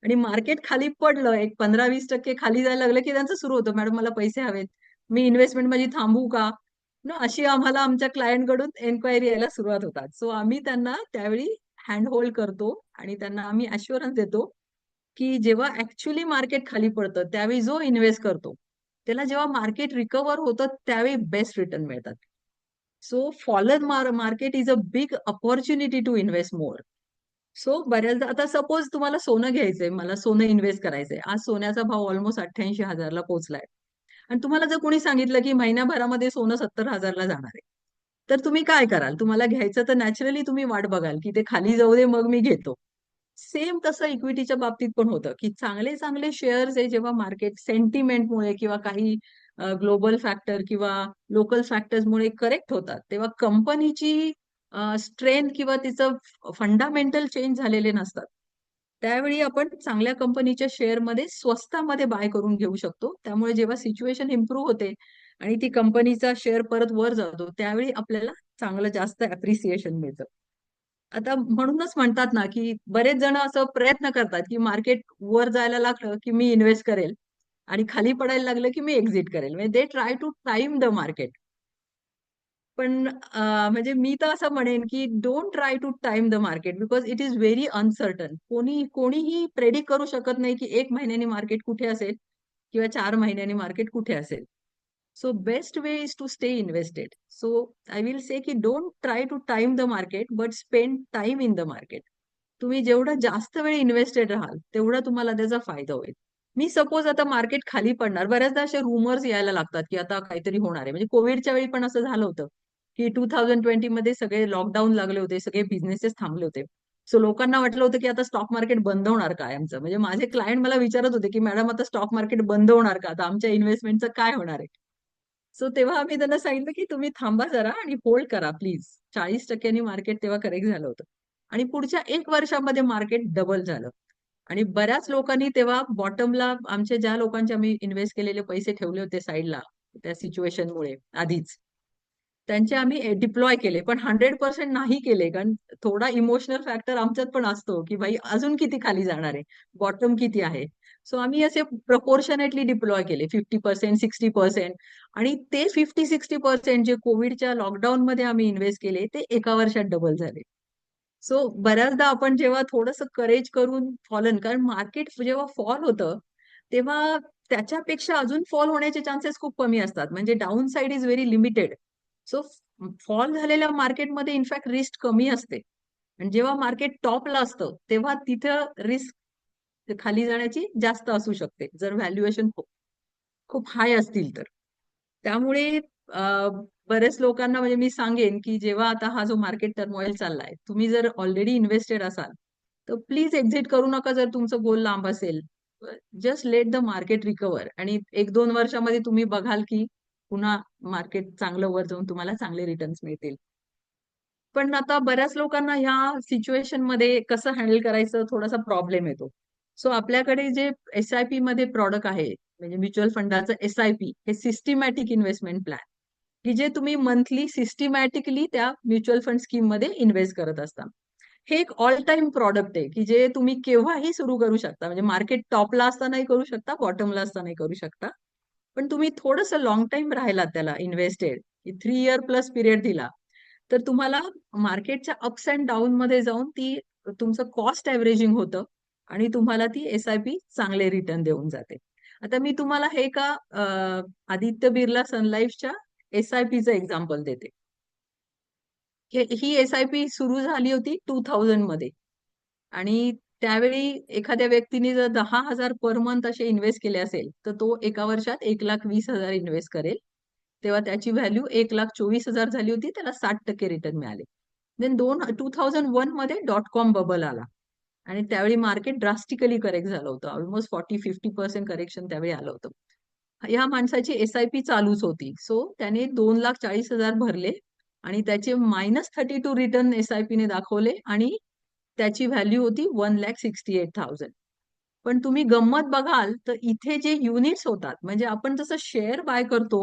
आणि मार्केट खाली पडलं, एक 15-20% खाली जायला लागलं, की त्यांचं सुरू होतं, "मॅडम मला पैसे हवेत. मी इन्व्हेस्टमेंट माझी थांबवू का?" अशी आम्हाला आमच्या क्लायंटकडून एन्क्वायरी यायला सुरुवात होतात. सो आम्ही त्यांना त्यावेळी हँड होल्ड करतो आणि त्यांना आम्ही ॲश्युरन्स देतो, की जेव्हा ॲक्चुअली मार्केट खाली पडतं, त्यावेळी जो इन्व्हेस्ट करतो, त्याला जेव्हा मार्केट रिकव्हर होतं, त्यावेळी बेस्ट रिटर्न मिळतात. So fallen market is a big opportunity to invest more. So बऱ्याचदा आता सपोज तुम्हाला सोनं घ्यायचंय, मला सोनं इन्व्हेस्ट करायचंय. आज सोन्याचा भाव ऑलमोस्ट 88,000 ला पोहोचलाय. आणि तुम्हाला जर कोणी सांगितलं, की महिन्याभरामध्ये सोनं 70,000 ला जाणार आहे. तर तुम्ही काय कराल? तुम्हाला घ्यायचं तर नॅचरली तुम्ही वाट बघाल, की ते खाली जाऊ दे मग मी घेतो. सेम तसं इक्विटीच्या बाबतीत पण होतं, की चांगले चांगले शेअर्स हे जेव्हा मार्केट सेंटिमेंटमुळे किंवा काही ग्लोबल फॅक्टर किंवा लोकल फॅक्टर्समुळे करेक्ट होतात, तेव्हा कंपनीची स्ट्रेंथ किंवा तिचं फंडामेंटल चेंज झालेले नसतात. त्यावेळी आपण चांगल्या कंपनीच्या शेअरमध्ये स्वस्तामध्ये बाय करून घेऊ शकतो. त्यामुळे जेव्हा सिच्युएशन इम्प्रूव्ह होते आणि ती कंपनीचा शेअर परत वर जातो, त्यावेळी आपल्याला चांगलं जास्त अप्रिसिएशन मिळतं. आता म्हणूनच म्हणतात ना, की बरेच जण असं प्रयत्न करतात, की मार्केट वर जायला लागलं, की मी इन्व्हेस्ट करेल आणि खाली पडायला लागलं, की मी एक्झिट करेल. म्हणजे they try to time the market. पण म्हणजे मी तर असं म्हणेन, की don't try to time the market because it is very uncertain. कोणीही प्रेडिक्ट करू शकत नाही, की 1 महिन्यानी मार्केट कुठे असेल किंवा 4 महिन्यांनी मार्केट कुठे असेल. So best way is to stay invested. So I will say की don't try to time the market, but spend time in the market. तुम्ही जेवढं जास्त वेळ इन्व्हेस्टेड राहाल, तेवढा तुम्हाला त्याचा फायदा होईल. मी सपोज आता मार्केट खाली पडणार, बऱ्याचदा असे रुमर्स यायला लागतात, की आता काहीतरी होणार आहे. म्हणजे कोविडच्या वेळी पण असं झालं होतं, की 2020 मध्ये सगळे लॉकडाऊन लागले होते, सगळे बिझनेसेस थांबले होते. सो लोकांना वाटलं होतं, की आता स्टॉक मार्केट बंद होणार का आमचं? म्हणजे माझे क्लायंट मला विचारत होते, की मॅडम आता स्टॉक मार्केट बंद होणार का? आता आमच्या इन्व्हेस्टमेंटचं काय होणार आहे? सो तेव्हा आम्ही त्यांना सांगितलं, की तुम्ही थांबा जरा आणि होल्ड करा प्लीज. 40% मार्केट तेव्हा करेक्ट झालं होतं. आणि पुढच्या 1 वर्षामध्ये मार्केट डबल झालं. आणि बऱ्याच लोकांनी तेव्हा बॉटमला आमच्या ज्या लोकांचे आम्ही इन्व्हेस्ट केलेले पैसे ठेवले होते साईडला त्या सिच्युएशनमुळे आधीच, त्यांचे आम्ही डिप्लॉय केले. पण 100% नाही केले. कारण थोडा इमोशनल फॅक्टर आमच्यात पण असतो, की भाई अजून किती खाली जाणार आहे? बॉटम किती आहे? सो आम्ही असे प्रपोर्शनेटली डिप्लॉय केले 50%, 60% आणि ते 50-60% जे कोविडच्या लॉकडाऊनमध्ये आम्ही इन्व्हेस्ट केले, ते 1 वर्षात डबल झाले. सो बऱ्याचदा आपण जेव्हा थोडंसं करेज करून फॉलन कारण मार्केट जेव्हा फॉल होतं, तेव्हा त्याच्यापेक्षा अजून फॉल होण्याचे चान्सेस खूप कमी असतात. म्हणजे down side is very limited. So fall झालेल्या मार्केटमध्ये इनफॅक्ट रिस्क कमी असते. आणि जेव्हा मार्केट टॉपला असतं, तेव्हा तिथं रिस्क खाली जाण्याची जास्त असू शकते. जर व्हॅल्युएशन खूप खूप हाय असतील तर. त्यामुळे बऱ्याच लोकांना म्हणजे मी सांगेन, की जेव्हा आता हा जो मार्केट टर्मॉइल चाललाय, तुम्ही जर ऑलरेडी इन्व्हेस्टेड असाल, तर प्लीज एक्झिट करू नका जर तुमचं गोल लांब असेल. Just let the market recover आणि 1-2 वर्षामध्ये तुम्ही बघाल, की पुन्हा मार्केट चांगलं वर जाऊन तुम्हाला चांगले रिटर्न्स मिळतील. पण आता बऱ्याच लोकांना ह्या सिच्युएशन मध्ये कसं हँडल करायचं थोडासा प्रॉब्लेम येतो. सो आपल्याकडे जे एस-आय-पी मध्ये प्रॉडक्ट आहे, म्हणजे म्युच्युअल फंडाचं एस-आय-पी हे सिस्टमॅटिक इन्व्हेस्टमेंट प्लॅन, की जे तुम्ही मंथली सिस्टमॅटिकली त्या म्युच्युअल फंड स्कीम मध्ये इन्व्हेस्ट करत असता. हे एक ऑल टाइम प्रॉडक्ट आहे, की जे तुम्ही केव्हाही सुरू करू शकता. म्हणजे मार्केट टॉपला असतानाही करू शकता, बॉटमला असतानाही करू शकता. पण तुम्ही थोडंसं लॉंग टाइम राहिलात त्याला इन्व्हेस्टेड, की 3 इयर प्लस पिरियड दिला, तर तुम्हाला मार्केटच्या अप्स अँड डाऊन मध्ये जाऊन ती तुमचं कॉस्ट एव्हरेजिंग होतं आणि तुम्हाला ती एस-आय-पी चांगले रिटर्न देऊन जाते. आता मी तुम्हाला हे का आदित्य बिर्ला सन लाईफच्या एस-आय-पीचं एक्झाम्पल देते. ही एस-आय-पी सुरू झाली होती 2000 मध्ये आणि त्यावेळी एखाद्या व्यक्तीने जर 10,000 पर मंथ असे इन्व्हेस्ट केले असेल, तर तो 1 वर्षात 1,20,000 इन्व्हेस्ट करेल. तेव्हा त्याची व्हॅल्यू 1,24,000 झाली होती. त्याला 60% रिटर्न मिळाले. देन 2001 मध्ये .com बबल आला आणि त्यावेळी मार्केट ड्रास्टिकली करेक्ट झालं होतं. ऑलमोस्ट 40-50% करेक्शन त्यावेळी आलं होतं. ह्या माणसाची एस-आय-पी चालूच होती. सो त्याने 2,40,000 भरले आणि त्याचे -32 रिटर्न एस-आय-पी ने दाखवले आणि त्याची व्हॅल्यू होती 1,68,000. पण तुम्ही गंमत बघाल तर इथे जे युनिट्स होतात म्हणजे आपण जसं शेअर बाय करतो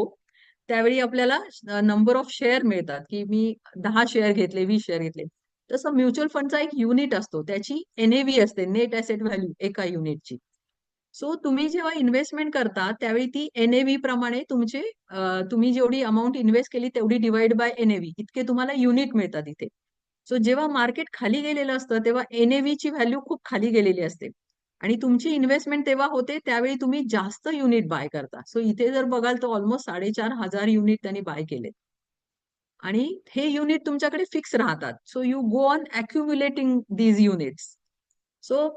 त्यावेळी आपल्याला नंबर ऑफ शेअर मिळतात, की मी 10 शेअर घेतले, 20 शेअर घेतले. तसं म्युच्युअल फंडचा एक युनिट असतो. त्याची एन-ए-व्ही असते, नेट ॲसेट व्हॅल्यू एका युनिटची. सो तुम्ही जेव्हा इन्व्हेस्टमेंट करता त्यावेळी ती एन-ए-व्ही प्रमाणे तुम्ही जेवढी अमाउंट इन्व्हेस्ट केली तेवढी डिवाइड बाय एन-ए-व्ही इतके तुम्हाला युनिट मिळतात इथे. सो जेव्हा मार्केट खाली गेलेलं असतं तेव्हा एन-ए-व्ही ची व्हॅल्यू खूप खाली गेलेली असते. आणि तुमची इन्व्हेस्टमेंट तेव्हा होते त्यावेळी तुम्ही जास्त युनिट बाय करता. सो इथे जर बघाल तर ऑलमोस्ट 4,500 युनिट त्यांनी बाय केले. आणि हे युनिट तुमच्याकडे फिक्स राहतात. So you go on accumulating these units. So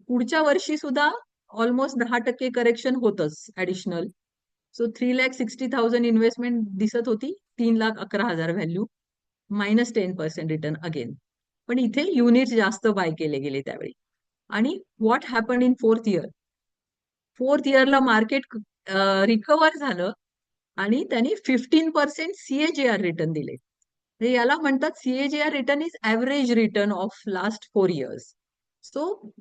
पुढच्या वर्षी सुद्धा ऑलमोस्ट 10% करेक्शन होतच ऍडिशनल. सो 3,60,000 इन्व्हेस्टमेंट दिसत होती, 3,11,000 व्हॅल्यू, -10% रिटर्न अगेन. पण इथे युनिट जास्त बाय केले गेले त्यावेळी. आणि व्हॉट हॅपन इन फोर्थ इयरला मार्केट रिकव्हर झालं आणि त्यांनी 15% सीएजीआर रिटर्न दिले. म्हणजे याला म्हणतात CAGR return is average return of last 4 years. So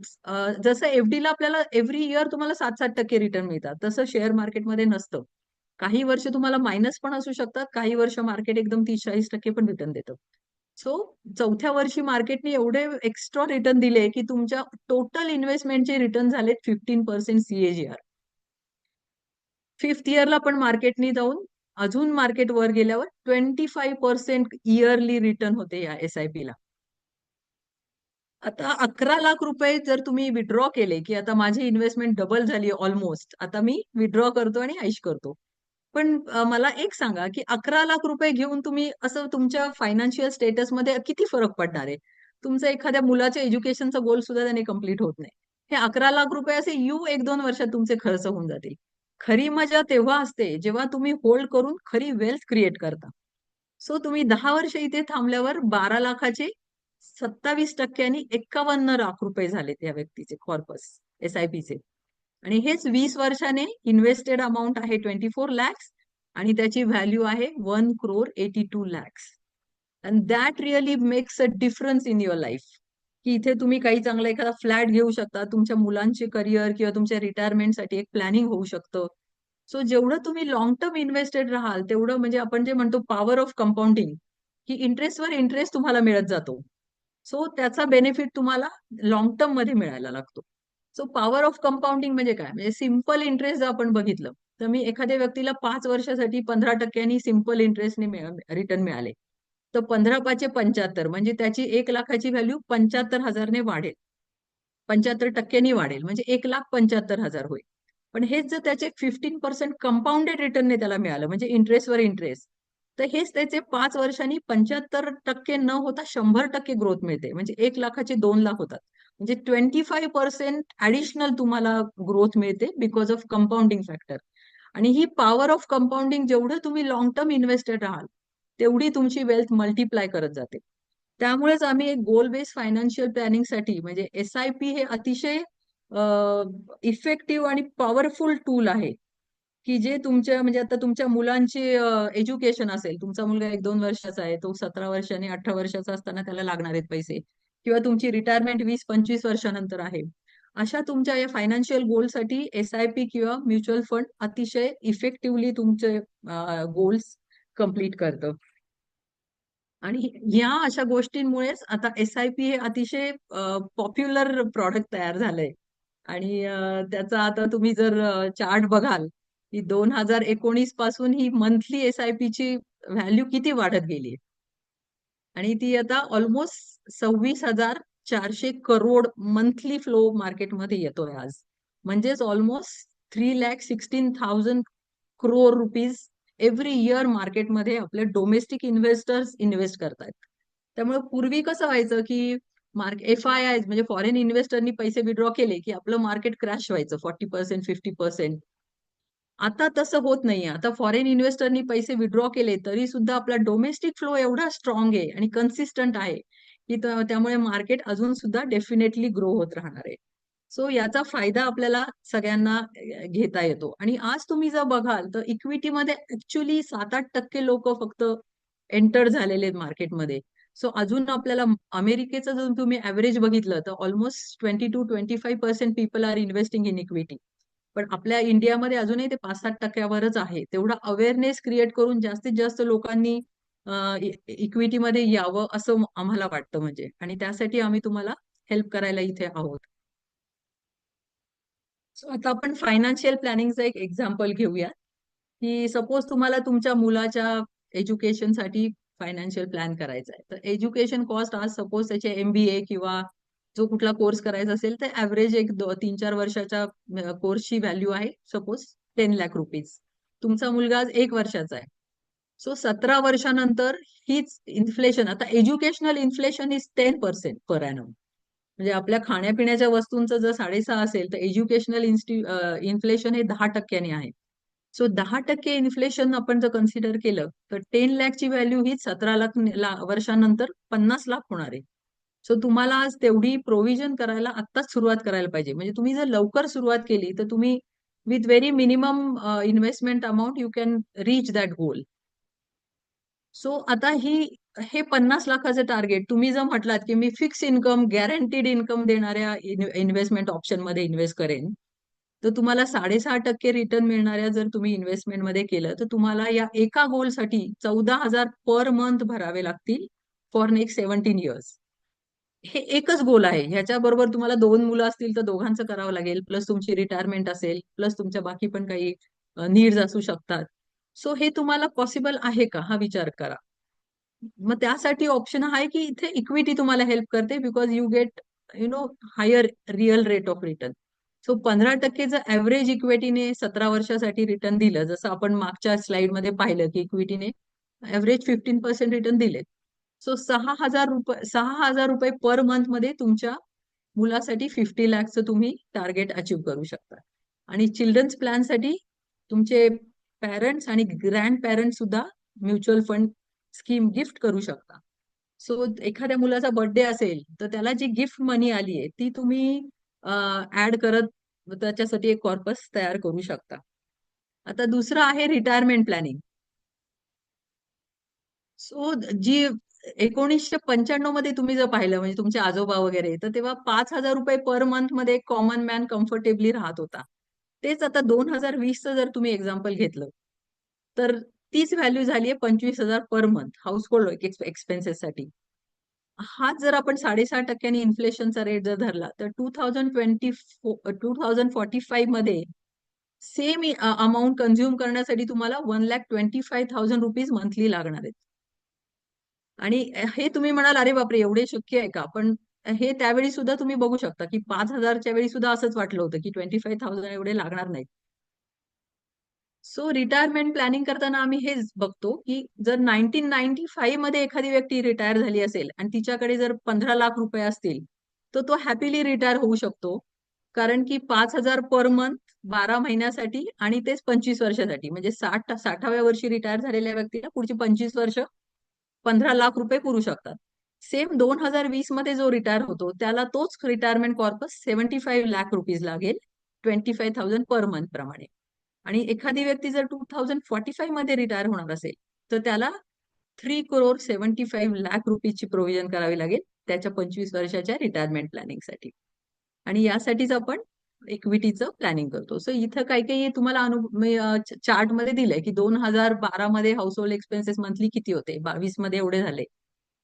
जसं एफडीला आपल्याला एव्हरी इयर तुम्हाला 7-7% रिटर्न मिळतात, तसं शेअर मार्केटमध्ये नसतं. काही वर्ष तुम्हाला मायनस पण असू शकतात, काही वर्ष मार्केट एकदम 30-40% पण रिटर्न देतं. सो चौथ्या वर्षी मार्केटने एवढे एक्स्ट्रा रिटर्न दिले, की तुमच्या टोटल इन्व्हेस्टमेंटचे रिटर्न झालेत 15% सीएजीआर. फिफ्थ इयरला पण मार्केटनी जाऊन अजून मार्केट वर गेल्यावर 25% इयरली रिटर्न होते या एसआयपी ला. आता 11 लाख रुपये जर तुम्ही विड्रॉ केले, की आता माझी इन्व्हेस्टमेंट डबल झाली ऑलमोस्ट. आता मी विड्रॉ करतो आणि ऐश करतो. पण मला एक सांगा, की 11 लाख रुपये घेऊन तुम्ही असं तुमच्या फायनान्शियल स्टेटसमध्ये किती फरक पडणार आहे? तुमचं एखाद्या मुलाच्या एज्युकेशनचा गोल सुद्धा त्याने कंप्लीट होत नाही. हे 11 लाख रुपये असे 1-2 वर्षात तुमचे खर्च होऊन जातील. खरी मजा तेव्हा असते, जेव्हा तुम्ही होल्ड करून खरी वेल्थ क्रिएट करता. सो तुम्ही 10 वर्ष इथे थांबल्यावर 12 लाखाचे 27% 51 लाख रुपये झालेत या व्यक्तीचे कॉर्पस एसआयपीचे. आणि हेच 20 वर्षाने इन्व्हेस्टेड अमाऊंट आहे 24 lakhs आणि त्याची व्हॅल्यू आहे 1 crore 82 lakhs. And that really makes a difference in your life. की इथे तुम्ही काही चांगला एखादा फ्लॅट घेऊ शकता, तुमच्या मुलांचे करिअर किंवा तुमच्या रिटायरमेंटसाठी एक प्लॅनिंग होऊ शकतं. सो जेवढं तुम्ही लॉंग टर्म इन्व्हेस्टेड राहाल, तेवढं म्हणजे आपण जे म्हणतो पॉवर ऑफ कंपाऊंडिंग, की इंटरेस्टवर इंटरेस्ट तुम्हाला मिळत जातो. सो त्याचा बेनिफिट तुम्हाला लॉंग टर्म मध्ये मिळायला लागतो. सो पॉवर ऑफ कंपाऊंडिंग म्हणजे काय? म्हणजे सिंपल इंटरेस्ट जर आपण बघितलं, तर मी एखाद्या व्यक्तीला 5 वर्षासाठी 15% सिंपल इंटरेस्टने रिटर्न मिळाले. तर 15×5 = 75 म्हणजे त्याची 1 लाखाची व्हॅल्यू 75,000ने वाढेल. 75% वाढेल म्हणजे 1,75,000 होईल. पण हेच जर त्याचे 15% कंपाऊंडेड रिटर्नने त्याला मिळालं म्हणजे इंटरेस्टवर इंटरेस्ट, तर हेच त्याचे 5 वर्षांनी 75% न होता 100% ग्रोथ मिळते. म्हणजे 1 लाखाचे 2 लाख होतात. म्हणजे 25% ऍडिशनल तुम्हाला ग्रोथ मिळते बिकॉज ऑफ कंपाऊंडिंग फॅक्टर. आणि ही पॉवर ऑफ कंपाऊंडिंग जेवढं तुम्ही लॉंग टर्म इन्व्हेस्टेड राहाल, तेवढी तुमची वेल्थ मल्टिप्लाय करत जाते. त्यामुळेच आम्ही एक गोल बेस्ड फायनान्शियल प्लॅनिंगसाठी म्हणजे एसआयपी हे अतिशय इफेक्टिव्ह आणि पॉवरफुल टूल आहे, की जे तुमच्या म्हणजे आता तुमच्या मुलांचे एज्युकेशन असेल, तुमचा मुलगा 1-2 वर्षाचा आहे, तो 17 वर्षांनी 18 वर्षाचा असताना त्याला लागणार आहेत पैसे, किंवा तुमची रिटायरमेंट 20-25 वर्षानंतर आहे. अशा तुमच्या या फायनान्शियल गोलसाठी एसआयपी किंवा म्युच्युअल फंड अतिशय इफेक्टिव्हली तुमचे गोल्स कंप्लीट करतं. आणि या अशा गोष्टींमुळेच आता एसआयपी हे अतिशय पॉप्युलर प्रॉडक्ट तयार झालंय. आणि त्याचा आता तुम्ही जर चार्ट बघाल, की 2019 पासून ही मंथली एसआयपी ची व्हॅल्यू किती वाढत गेली. आणि ती आता ऑलमोस्ट 26,400 करोड मंथली फ्लो मार्केटमध्ये येतोय आज. म्हणजेच almost 3,16,000 crore rupees every year मार्केटमध्ये आपले डोमेस्टिक इन्व्हेस्टर्स इन्व्हेस्ट करतायत. त्यामुळे पूर्वी कसं व्हायचं, की एफआयआय म्हणजे फॉरेन इन्व्हेस्टरनी पैसे विड्रॉ केले, की आपलं मार्केट क्रॅश व्हायचं 40% 50%. आता तसं होत नाहीये. आता फॉरेन इन्व्हेस्टरनी पैसे विड्रॉ केले तरी सुद्धा आपला डोमेस्टिक फ्लो एवढा स्ट्रॉंग आहे आणि कन्सिस्टंट आहे, की त्यामुळे मार्केट अजून सुद्धा डेफिनेटली ग्रो होत राहणार आहे. सो याचा फायदा आपल्याला सगळ्यांना घेता येतो. आणि आज तुम्ही जर बघाल तर इक्विटीमध्ये ऍक्च्युली 7-8% लोक फक्त एंटर झालेले आहेत मार्केटमध्ये. सो अजून आपल्याला अमेरिकेचं जर तुम्ही ऍव्हरेज बघितलं तर almost 20-25% people are investing in equity. पण आपल्या इंडियामध्ये अजूनही ते 5-7%वरच आहे. तेवढा अवेअरनेस क्रिएट करून जास्तीत जास्त लोकांनी इक्विटीमध्ये यावं असं आम्हाला वाटतं म्हणजे. आणि त्यासाठी आम्ही तुम्हाला हेल्प करायला इथे आहोत. सो आता आपण फायनान्शियल प्लॅनिंगचं एक एक्झाम्पल घेऊया, की सपोज तुम्हाला तुमच्या मुलाच्या एज्युकेशनसाठी फायनान्शियल प्लॅन करायचा आहे. तर एज्युकेशन कॉस्ट आज सपोज त्याचे एमबीए किंवा जो कुठला कोर्स करायचा असेल तर ऍव्हरेज एक 3-4 वर्षाच्या कोर्सची व्हॅल्यू आहे सपोज 10 लाख रुपीज. तुमचा मुलगा आज 1 वर्षाचा आहे. सो 17 वर्षानंतर हीच इन्फ्लेशन, आता educational inflation is 10% per annum. म्हणजे आपल्या खाण्यापिण्याच्या वस्तूंचं जर 6.5 असेल तर एज्युकेशनल इन्फ्लेशन हे 10%ने आहे. सो 10% इन्फ्लेशन आपण जर कन्सिडर केलं तर 10 लाखची व्हॅल्यू ही 17 वर्षानंतर 50 लाख होणार आहे. सो तुम्हाला आज तेवढी प्रोव्हिजन करायला आत्ताच सुरुवात करायला पाहिजे. म्हणजे तुम्ही जर लवकर सुरुवात केली तर तुम्ही with very minimum investment amount you can reach that goal. So आता ही हे 50 लाखाचं टार्गेट तुम्ही जर म्हटलात की मी फिक्स इन्कम गॅरंटीड इन्कम देणाऱ्या इन्व्हेस्टमेंट ऑप्शन मध्ये इन्व्हेस्ट करेन, तर तुम्हाला 6.5% रिटर्न मिळणाऱ्या जर तुम्ही इन्व्हेस्टमेंट मध्ये केलं तर तुम्हाला या एका गोलसाठी 14,000 पर मंथ भरावे लागतील फॉर नेक्स्ट 17 इयर्स. हे एकच गोल आहे. ह्याच्याबरोबर तुम्हाला 2 मुलं असतील तर दोघांचं करावं लागेल, प्लस तुमची रिटायरमेंट असेल, प्लस तुमच्या बाकी पण काही नीड्स असू शकतात. सो हे तुम्हाला पॉसिबल आहे का हा विचार करा. मग त्यासाठी ऑप्शन हा आहे की इथे इक्विटी तुम्हाला हेल्प करते, because you get higher real rate of return. So 15% जर ऍव्हरेज इक्विटीने 17 वर्षासाठी रिटर्न दिलं, जसं आपण मागच्या स्लाइडमध्ये पाहिलं की इक्विटीने ऍव्हरेज 15% रिटर्न दिले. सो 6,000 रुपये पर मंथ मध्ये तुमच्या मुलासाठी 50 लाखचं तुम्ही टार्गेट अचीव करू शकता. आणि चिल्ड्रन्स प्लॅन साठी तुमचे पॅरेंट्स आणि ग्रँड पॅरेंट्स सुद्धा म्युच्युअल फंड स्कीम गिफ्ट करू शकता. सो एखाद्या मुलाचा बर्थडे असेल तर त्याला जी गिफ्ट मनी आली आहे ती तुम्ही ऍड करत त्याच्यासाठी एक कॉर्पस तयार करू शकता. आता दुसरं आहे रिटायरमेंट प्लॅनिंग. सो जी 1995 मध्ये तुम्ही जर पाहिलं म्हणजे तुमचे आजोबा वगैरे, तर तेव्हा 5,000 रुपये पर मंथ मध्ये कॉमन मॅन कम्फर्टेबली राहत होता. तेच आता 2020चं जर तुम्ही एक्झाम्पल घेतलं तर तीच व्हॅल्यू झाली आहे 25,000 पर मंथ हाऊस होल्ड एक्सपेन्सेससाठी. हाच जर आपण 6.5% इन्फ्लेशनचा रेट जर धरला तर 2045 मध्ये सेम अमाऊंट कन्झ्युम करण्यासाठी तुम्हाला 1,25,000 रुपीज मंथली लागणार आहेत. आणि हे तुम्ही म्हणाल अरे बापरे एवढे शक्य आहे का, पण हे त्यावेळी सुद्धा तुम्ही बघू शकता की 5,000च्या वेळी सुद्धा असंच वाटलं होतं की 25,000 एवढे लागणार नाहीत. सो रिटायरमेंट प्लॅनिंग करताना आम्ही हेच बघतो की जर 1995 मध्ये एखादी व्यक्ती रिटायर झाली असेल आणि तिच्याकडे जर 15 लाख रुपये असतील तर तो हॅपीली रिटायर होऊ शकतो. कारण की 5,000 पर मंथ 12 महिन्यासाठी आणि तेच 25 वर्षासाठी, म्हणजे 60व्या वर्षी रिटायर झालेल्या व्यक्तीला पुढची 25 वर्ष 15 लाख रुपये पुरू शकतात. सेम 2020 मध्ये जो रिटायर होतो त्याला तोच रिटायरमेंट कॉर्पस 75 लाख रुपीज लागेल, 25,000 पर मंथ प्रमाणे. आणि एखादी व्यक्ती जर 2045 मध्ये रिटायर होणार असेल तर त्याला 3,75 लाख रुपीजची प्रोव्हिजन करावी लागेल त्याच्या 25 वर्षाच्या रिटायरमेंट प्लॅनिंगसाठी. आणि यासाठीच आपण इक्विटीचं प्लॅनिंग करतो. सो इथं काही काही तुम्हाला चार्ट मध्ये दिलंय की 2012 मध्ये हाऊस होल्ड एक्सपेन्सेस मंथली किती होते, 22 मध्ये एवढे झाले.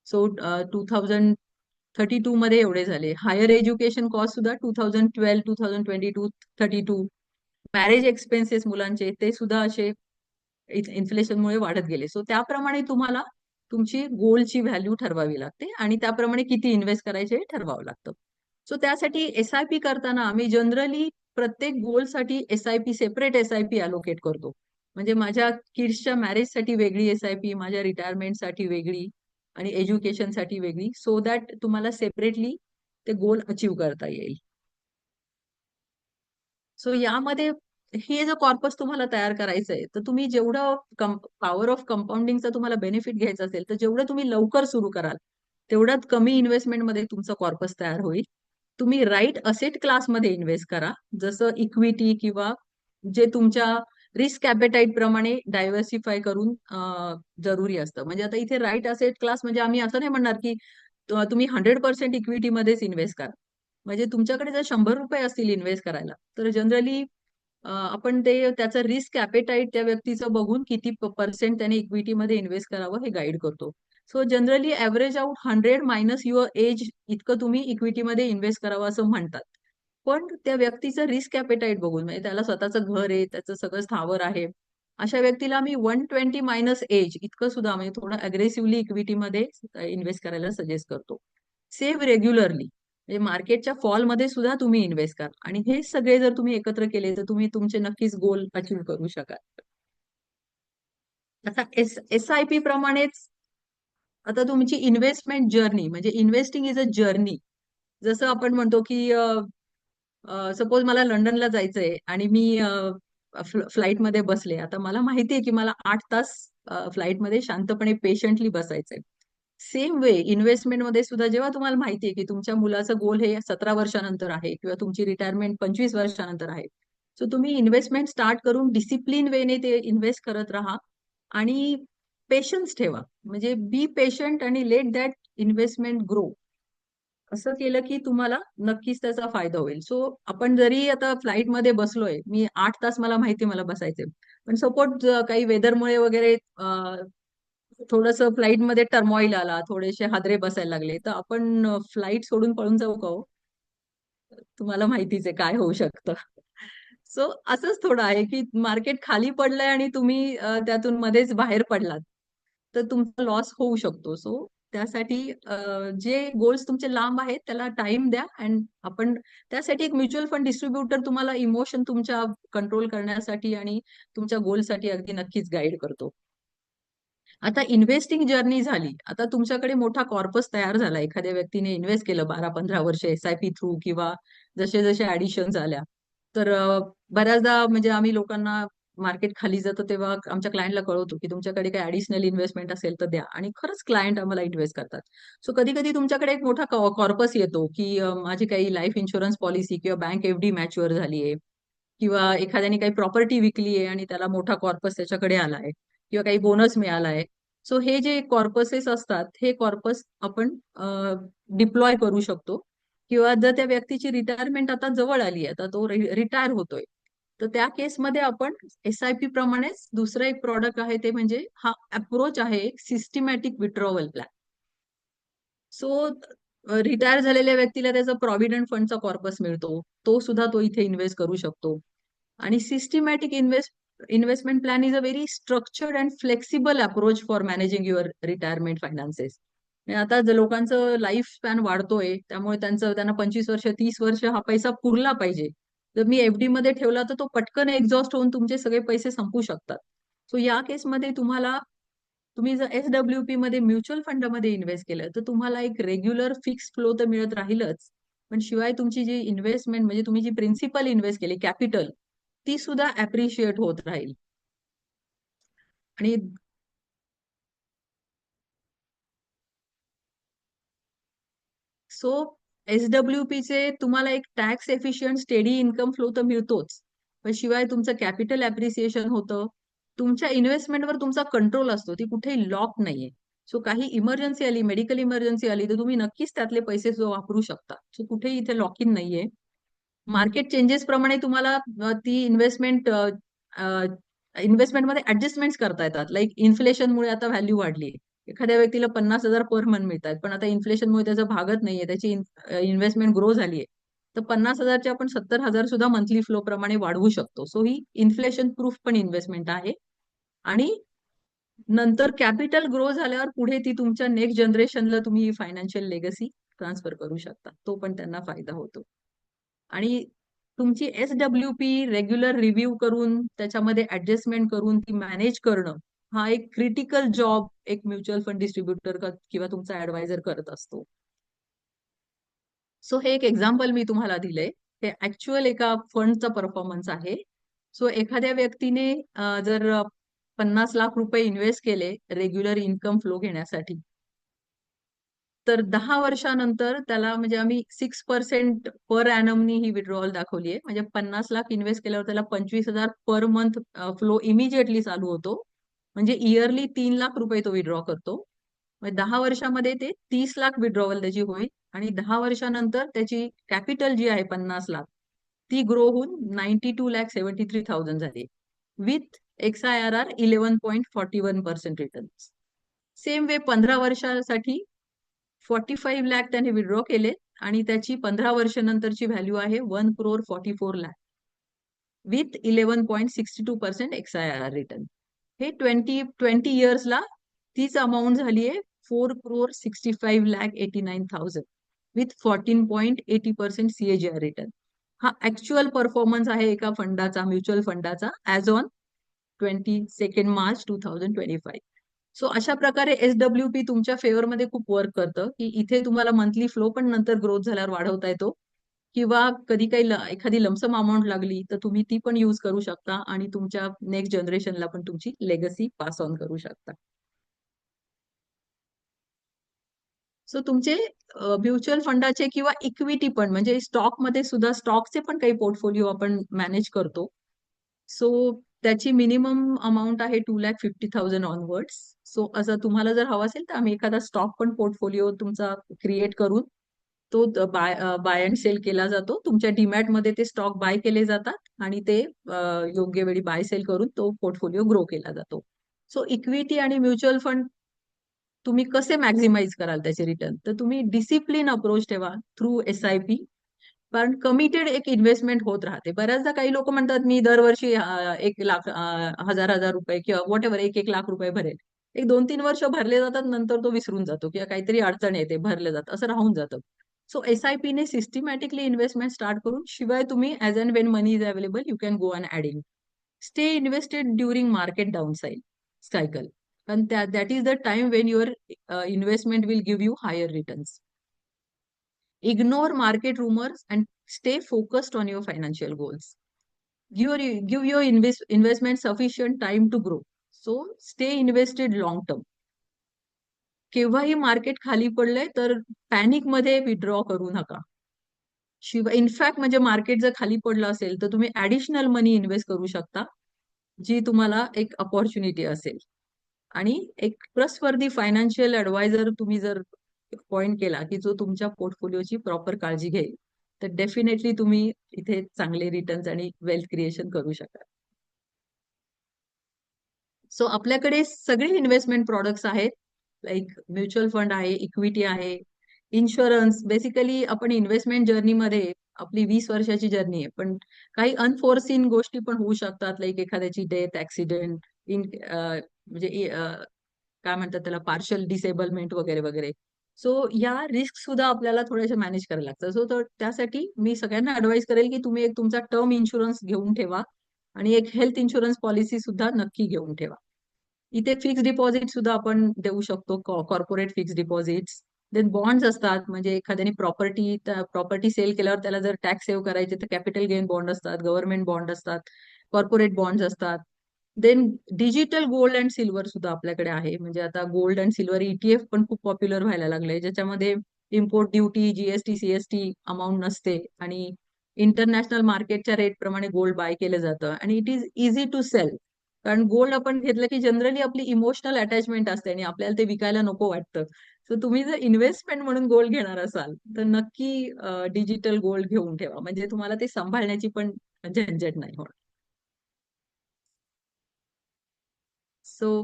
सो 2032 मध्ये एवढे झाले. हायर एज्युकेशन कॉस्ट सुद्धा 2012, 2022, 32. मॅरेज एक्सपेन्सेस मुलांचे ते सुद्धा असे इन्फ्लेशनमुळे वाढत गेले. सो त्याप्रमाणे तुम्हाला तुमची गोलची व्हॅल्यू ठरवावी लागते आणि त्याप्रमाणे किती इन्व्हेस्ट करायचे हे ठरवावं लागतं. सो त्यासाठी एसआयपी करताना आम्ही जनरली प्रत्येक गोलसाठी एसआयपी सेपरेट एसआयपी अलोकेट करतो. म्हणजे माझ्या किड्सच्या मॅरेजसाठी वेगळी एसआयपी, माझ्या रिटायरमेंटसाठी वेगळी आणि एज्युकेशनसाठी वेगळी, सो दॅट तुम्हाला सेपरेटली ते गोल अचीव करता येईल. सो यामध्ये हे जर कॉर्पस तुम्हाला तयार करायचं आहे तर तुम्ही जेवढं पॉवर ऑफ कंपाऊंडिंगचा तुम्हाला बेनिफिट घ्यायचा असेल तर जेवढं तुम्ही लवकर सुरू कराल तेवढ्यात कमी इन्व्हेस्टमेंटमध्ये तुमचा कॉर्पस तयार होईल. तुम्ही राईट असेट क्लासमध्ये इन्व्हेस्ट करा, जसं इक्विटी किंवा जे तुमच्या रिस्क ॲपेटाईट प्रमाणे डायव्हर्सिफाय करून जरुरी असतं. म्हणजे आता इथे राईट असेट क्लास म्हणजे आम्ही असं नाही म्हणणार की तुम्ही 100% इक्विटीमध्येच इन्व्हेस्ट करा. म्हणजे तुमच्याकडे जर 100 रुपये असतील इन्व्हेस्ट करायला तर जनरली आपण ते त्याचं रिस्क ॲपेटाईट त्या व्यक्तीचं बघून किती पर्सेंट त्याने इक्विटीमध्ये इन्व्हेस्ट करावं हे गाईड करतो. So generally average out 100 minus your age इतकं तुम्ही इक्विटीमध्ये इन्व्हेस्ट करावं असं म्हणतात. पण त्या व्यक्तीचं रिस्क ॲपेटाईट बघून, म्हणजे त्याला स्वतःचं घर आहे, त्याचं सगळं स्थावर आहे, अशा व्यक्तीला आम्ही 120 मायनस एज इतकं सुद्धा म्हणजे थोडं अग्रेसिव्हली इक्विटीमध्ये इन्व्हेस्ट करायला सजेस्ट करतो. सेव्ह रेग्युलरली, म्हणजे मार्केटच्या फॉलमध्ये सुद्धा तुम्ही इन्व्हेस्ट करा आणि हे सगळे जर तुम्ही एकत्र केले तर तुम्ही तुमचे नक्कीच गोल अचीव्ह करू शकाल. आता एस-आय-पी प्रमाणेच आता तुमची इन्व्हेस्टमेंट जर्नी, म्हणजे इन्व्हेस्टिंग इज अ जर्नी. जसं आपण म्हणतो की सपोज मला लंडनला जायचंय आणि मी फ्लाईटमध्ये बसले. आता मला माहितीये की मला 8 तास फ्लाईटमध्ये शांतपणे पेशंटली बसायचंय. सेम वे इन्व्हेस्टमेंटमध्ये सुद्धा जेव्हा तुम्हाला माहितीये की तुमच्या मुलाचं गोल हे 17 वर्षानंतर आहे किंवा तुमची रिटायरमेंट 25 वर्षानंतर आहे, सो तुम्ही इन्व्हेस्टमेंट स्टार्ट करून डिसिप्लिन वेने ते इन्व्हेस्ट करत राहा. आणि पेशन्स ठेवा, म्हणजे बी पेशंट आणि लेट दॅट इन्व्हेस्टमेंट ग्रो. असं केलं की तुम्हाला नक्कीच त्याचा फायदा होईल. सो आपण जरी आता फ्लाईटमध्ये बसलोय, मी 8 तास मला माहिती मला बसायचे, पण सपोज काही वेदरमुळे वगैरे थोडस फ्लाईटमध्ये टर्मॉइल आला, थोडेसे हादरे बसायला लागले, तर आपण फ्लाईट सोडून पळून जाऊ का हो? तुम्हाला माहितीच आहे काय होऊ शकतं. सो असंच थोडं आहे की मार्केट खाली पडलंय आणि तुम्ही त्यातून मध्येच बाहेर पडलात, तर तुमचा लॉस होऊ शकतो. सो त्यासाठी जे गोल्स तुमचे लांब आहेत त्याला टाइम द्या, अँड आपण त्यासाठी एक म्युच्युअल फंड डिस्ट्रीब्युटर तुम्हाला इमोशन तुमच्या कंट्रोल करण्यासाठी आणि तुमच्या गोलसाठी अगदी नक्कीच गाईड करतो. आता इन्व्हेस्टिंग जर्नी झाली. आता तुमच्याकडे मोठा कॉर्पस तयार झाला. एखाद्या व्यक्तीने इन्व्हेस्ट केलं 12-15 वर्ष एस-आय-पी थ्रू किंवा जसे जसे ऍडिशन झाल्या. तर बऱ्याचदा म्हणजे आम्ही लोकांना मार्केट खाली जातं तेव्हा आमच्या क्लायंटला कळवतो, की तुमच्याकडे काही ऍडिशनल इन्व्हेस्टमेंट असेल तर द्या. आणि खरंच क्लायंट आम्हाला इन्व्हेस्ट करतात. सो कधी-कधी तुमच्याकडे एक मोठा कॉर्पस येतो, की माझी काही लाईफ इन्शुरन्स पॉलिसी किंवा बँक एफ-डी मॅच्युअर झालीये किंवा एखाद्याने काही प्रॉपर्टी विकली आहे आणि त्याला मोठा कॉर्पस त्याच्याकडे आलाय किंवा काही बोनस मिळालाय. सो हे जे कॉर्पसेस असतात, हे कॉर्पस आपण डिप्लॉय करू शकतो किंवा जर त्या व्यक्तीची रिटायरमेंट आता जवळ आली आहे, आता तो रिटायर होतोय, तर त्या केसमध्ये आपण एस-आय-पी प्रमाणेच दुसरं एक प्रॉडक्ट आहे, ते म्हणजे हा अप्रोच आहे एक systematic withdrawal plan. So retire झालेल्या व्यक्तीला त्याचा प्रॉव्हिडंट फंडचा कॉर्पस मिळतो. तो सुद्धा तो इथे इन्व्हेस्ट करू शकतो. आणि systematic investment plan is a very structured and flexible approach for managing your retirement finances. आता जर लोकांचं लाईफ स्पॅन वाढतोय, त्यामुळे त्यांना 25 वर्ष 30 वर्ष हा पैसा पुरला पाहिजे. जर मी एफडी मध्ये ठेवला तर तो पटकन एक्झॉस्ट होऊन तुमचे सगळे पैसे संपू शकतात. सो या केसमध्ये तुम्ही जर एसडब्ल्यूपी मध्ये म्युच्युअल फंडमध्ये इन्व्हेस्ट केलं तर तुम्हाला एक रेग्युलर फिक्स फ्लो तर मिळत राहीलच, पण शिवाय तुमची जी इन्व्हेस्टमेंट म्हणजे तुम्ही जी प्रिन्सिपल इन्व्हेस्ट केली कॅपिटल, ती सुद्धा अप्रिशिएट होत राहील. आणि सो एसडब्ल्यूपी चे तुम्हाला एक tax efficient steady income flow तर मिळतोच, पण शिवाय तुमचं कॅपिटल अप्रिसिएशन होतं. तुमच्या इन्व्हेस्टमेंटवर तुमचा कंट्रोल असतो, ती कुठेही लॉक नाहीये. सो काही इमर्जन्सी आली, मेडिकल इमर्जन्सी आली, तर तुम्ही नक्कीच त्यातले पैसे वापरू शकता. सो कुठेही इथे लॉक इन नाहीये. मार्केट चेंजेस प्रमाणे तुम्हाला ती इन्व्हेस्टमेंटमध्ये ऍडजस्टमेंट करता येतात. लाईक इन्फ्लेशनमुळे आता व्हॅल्यू वाढली. एखाद्या व्यक्तीला 50,000 पर मंथ मिळतात, पण आता इन्फ्लेशनमुळे त्याचं भागत नाहीये, त्याची इन्व्हेस्टमेंट ग्रो झालीये. तर 50,000चे आपण 70,000 सुद्धा मंथली फ्लो प्रमाणे वाढवू शकतो. सो ही इन्फ्लेशन प्रूफ पण इन्व्हेस्टमेंट आहे. आणि नंतर कॅपिटल ग्रो झाल्यावर पुढे ती तुमच्या नेक्स्ट जनरेशनला तुम्ही फायनान्शियल लेगसी ट्रान्सफर करू शकता. तो पण त्यांना फायदा होतो. आणि तुमची एसडब्ल्यूपी रेग्युलर रिव्ह्यू करून त्याच्यामध्ये ऍडजस्टमेंट करून ती मॅनेज करणं, हा एक क्रिटिकल जॉब एक म्युच्युअल फंड डिस्ट्रीब्युटर किंवा तुमचा ऍडवायझर करत असतो. सो हे एक एक्झाम्पल मी तुम्हाला दिलंय. हे ऍक्च्युअल एका फंडचा परफॉर्मन्स आहे. सो एखाद्या व्यक्तीने जर 50 लाख रुपये इन्व्हेस्ट केले रेग्युलर इन्कम फ्लो घेण्यासाठी, तर 10 वर्षानंतर त्याला म्हणजे आम्ही 6% पर ॲनमनी ही विड्रॉवल दाखवली आहे. म्हणजे 50 लाख इन्व्हेस्ट केल्यावर त्याला 25,000 पर मंथ फ्लो इमिजिएटली चालू होतो. म्हणजे इयरली 3 लाख रुपये तो विड्रॉ करतो. म्हणजे 10 वर्षामध्ये ते 30 लाख विड्रॉवल त्याची होईल. आणि 10 वर्षानंतर त्याची कॅपिटल जी आहे 50 लाख, ती ग्रो होऊन 92,73,000 झाली. With XIRR 11.41% return. Same way 15 वर्षासाठी 45 लाख त्याने विड्रॉ केले आणि त्याची 15 वर्षानंतरची व्हॅल्यू आहे 1,44,00,000 विथ 11.62% XIRR रिटर्न. हे 20 इयर्सला तीच अमाऊंट झाली आहे 4,65,89,000 विथ 14.80% CAGR रिटर्न. हा ऍक्च्युअल परफॉर्मन्स आहे एका फंडाचा, म्युच्युअल फंडाचा, ऍज ऑन 22 मार्च 2025. सो अशा प्रकारे एसडब्ल्यूपी तुमच्या फेवरमध्ये खूप वर्क करतं, की इथे तुम्हाला मंथली फ्लो पण नंतर ग्रोथ झाल्यावर वाढवता येतो किंवा कधी काही एखादी लमसम अमाऊंट लागली तर तुम्ही ती पण युज करू शकता आणि तुमच्या नेक्स्ट जनरेशनला पण तुमची लेगसी पास ऑन करू शकता. सो तुमचे म्युच्युअल फंडाचे किंवा इक्विटी पण म्हणजे स्टॉकमध्ये सुद्धा स्टॉकचे पण काही पोर्टफोलिओ आपण मॅनेज करतो. सो त्याची मिनिमम अमाऊंट आहे 2,50,000 ऑनवर्ड्स. सो असं तुम्हाला जर हवं असेल तर आम्ही एखादा स्टॉक पण पोर्टफोलिओ तुमचा क्रिएट करून तो बाय अँड सेल केला जातो. तुमच्या डीमॅट मध्ये ते स्टॉक बाय केले जातात आणि ते योग्य वेळी बाय सेल करून तो पोर्टफोलिओ ग्रो केला जातो. सो इक्विटी आणि म्युच्युअल फंड तुम्ही कसे मॅक्झिमाइज कराल त्याचे रिटर्न, तर तुम्ही डिसिप्लिन अप्रोच ठेवा थ्रू SIP. पण कमिटेड एक इन्व्हेस्टमेंट होत राहते. बऱ्याचदा काही लोक म्हणतात मी दरवर्षी 1 लाख, हजार हजार रुपये किंवा व्हॉट एव्हर 1-1 लाख रुपये भरेल. 1-2-3 वर्ष भरले जातात, नंतर तो विसरून जातो किंवा काहीतरी अडचण येते, भरले जातं, असं राहून जातं. सो SIP ने सिस्टमॅटिकली इन्व्हेस्टमेंट स्टार्ट करून, शिवाय तुम्ही as and Wien money is available you can go and adding. Stay invested during market down cycle. And that is the time when your investment will give you higher returns. Ignore market rumors and stay focused on your financial goals. Give your investment sufficient time to grow. So stay invested long term. केव्हाही market खाली पडलंय तर panic मध्ये withdraw करू नका. शिवाय in fact म्हणजे market जर खाली पडलं असेल तर तुम्ही ऍडिशनल मनी इन्व्हेस्ट करू शकता, जी तुम्हाला एक अपॉर्च्युनिटी असेल. आणि एक ट्रस्टवर्दी फायनान्शियल ऍडवायझर तुम्ही जर पॉइंट केला की जो तुमच्या पोर्टफोलिओची प्रॉपर काळजी घेईल, तर डेफिनेटली तुम्ही इथे चांगले रिटर्न्स आणि वेल्थ क्रिएशन करू शकाल. सो आपल्याकडे सगळे इन्व्हेस्टमेंट प्रोडक्ट्स आहेत. लाईक म्युच्युअल फंड आहे, इक्विटी आहे, इन्शुरन्स. बेसिकली आपण इन्व्हेस्टमेंट जर्नीमध्ये आपली 20 वर्षाची जर्नी आहे, पण काही अनफोर्सिन गोष्टी पण होऊ शकतात, लाईक एखाद्याची डेथ, ऍक्सिडेंट, इन म्हणजे काय म्हणतात त्याला, पार्शल डिसेबलमेंट वगैरे वगैरे. सो या रिस्क सुद्धा आपल्याला थोड्याशा मॅनेज करायला लागतात. सो तर त्यासाठी मी सगळ्यांना ऍडवाइस करेल की तुम्ही एक तुमचा टर्म इन्शुरन्स घेऊन ठेवा आणि एक हेल्थ इन्शुरन्स पॉलिसी सुद्धा नक्की घेऊन ठेवा. इथे फिक्स डिपॉझिट सुद्धा आपण देऊ शकतो, corporate fix deposits. Then bonds असतात, म्हणजे एखाद्याने प्रॉपर्टी सेल केल्यावर त्याला जर टॅक्स सेव्ह करायचे तर कॅपिटल गेन बॉन्ड असतात, गव्हर्नमेंट बॉन्ड असतात, कॉर्पोरेट बॉन्ड्स असतात. Then digital gold and silver सुद्धा आपल्याकडे आहे. म्हणजे आता गोल्ड अँड सिल्वर ETF पण खूप पॉप्युलर व्हायला लागले, ज्याच्यामध्ये import duty, GST, CST amount नसते आणि इंटरनॅशनल मार्केटच्या रेट प्रमाणे गोल्ड बाय केलं जातं आणि it is easy to sell. कारण गोल्ड आपण घेतलं की जनरली आपली इमोशनल अटॅचमेंट असते आणि आपल्याला ते विकायला नको वाटतं. सो तुम्ही जर इन्व्हेस्टमेंट म्हणून गोल्ड घेणार असाल तर नक्की डिजिटल गोल्ड घेऊन ठेवा, म्हणजे तुम्हाला ते सांभाळण्याची पण झंझट नाही होणार. सो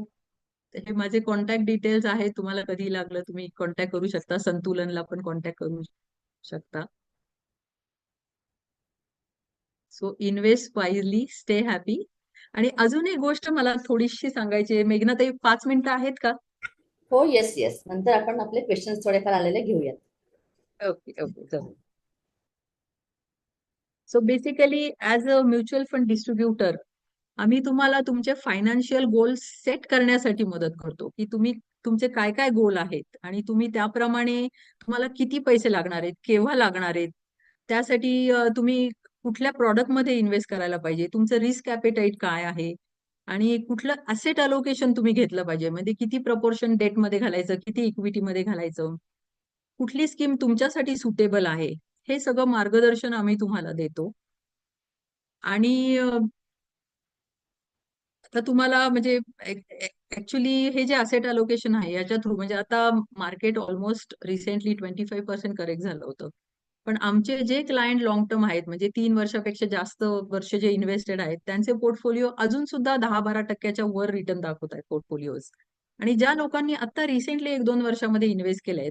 हे माझे कॉन्टॅक्ट डिटेल्स आहेत, तुम्हाला कधी लागलं तुम्ही कॉन्टॅक्ट करू शकता, संतुलनला पण कॉन्टॅक्ट करू शकता. So invest wisely, stay happy. आणि अजून एक गोष्ट मला थोडीशी सांगायची आहे, मेघनाताई, 5 मिनिटं आहेत का? हो, येस येस, नंतर आपण आपले क्वेश्चन्स थोडेफार आलेले घेऊयात. ओके ओके, चलो. So basically as a mutual fund distributor, आम्ही तुम्हाला तुमचे फायनान्शियल गोल्स सेट करण्यासाठी मदत करतो, की तुम्ही तुमचे काय काय गोल आहेत आणि तुम्ही त्याप्रमाणे तुम्हाला किती पैसे लागणार आहेत, केव्हा लागणार आहेत, त्यासाठी तुम्ही कुठल्या प्रॉडक्टमध्ये इन्व्हेस्ट करायला पाहिजे, तुमचं रिस्क ॲपेटाईट काय आहे आणि कुठलं असेट अलोकेशन तुम्ही घेतलं पाहिजे, म्हणजे किती प्रपोर्शन डेटमध्ये घालायचं, किती इक्विटीमध्ये घालायचं, कुठली स्कीम तुमच्यासाठी सुटेबल आहे, हे सगळं मार्गदर्शन आम्ही तुम्हाला देतो. आणि आता तुम्हाला म्हणजे ऍक्च्युली हे जे असेट अलोकेशन आहे याच्या थ्रू, म्हणजे आता मार्केट ऑलमोस्ट रिसेंटली 25% करेक्ट झालं होतं. पण आमचे जे क्लायंट लॉंग टर्म आहेत, म्हणजे 3 वर्षापेक्षा जास्त वर्ष जे इन्व्हेस्टेड आहेत, त्यांचे पोर्टफोलिओ अजून सुद्धा 10-12% वर रिटर्न दाखवत आहेत पोर्टफोलिओज. आणि ज्या लोकांनी आता रिसेंटली 1-2 वर्षामध्ये इन्व्हेस्ट केले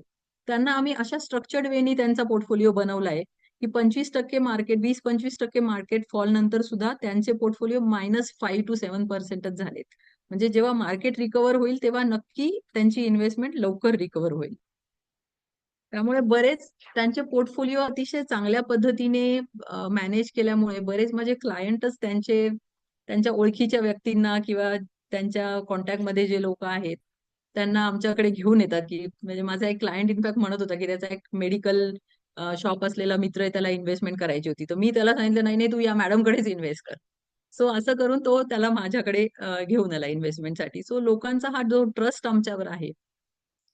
त्यांना आम्ही अशा स्ट्रक्चर्ड वेनी त्यांचा पोर्टफोलिओ बनवलाय की 25% मार्केट, 20-25% मार्केट फॉल नंतर सुद्धा त्यांचे पोर्टफोलिओ -5 to 7%च झालेत. म्हणजे जेव्हा मार्केट रिकव्हर होईल तेव्हा नक्की त्यांची इन्व्हेस्टमेंट लवकर रिकव्हर होईल. त्यामुळे बरेच त्यांचे पोर्टफोलिओ अतिशय चांगल्या पद्धतीने मॅनेज केल्यामुळे बरेच माझे क्लायंटच त्यांच्या ओळखीच्या व्यक्तींना किंवा त्यांच्या कॉन्टॅक्टमध्ये जे लोक आहेत त्यांना आमच्याकडे घेऊन येतात. की म्हणजे माझा एक क्लायंट इनफॅक्ट म्हणत होता की त्याचा एक मेडिकल शॉप असलेला मित्र आहे, त्याला इन्व्हेस्टमेंट करायची होती, तर मी त्याला सांगितलं नाही नाही, तू या मॅडम कडेच इन्व्हेस्ट कर. सो असं करून तो त्याला माझ्याकडे घेऊन आला इन्व्हेस्टमेंटसाठी. सो लोकांचा हा जो ट्रस्ट आमच्यावर आहे,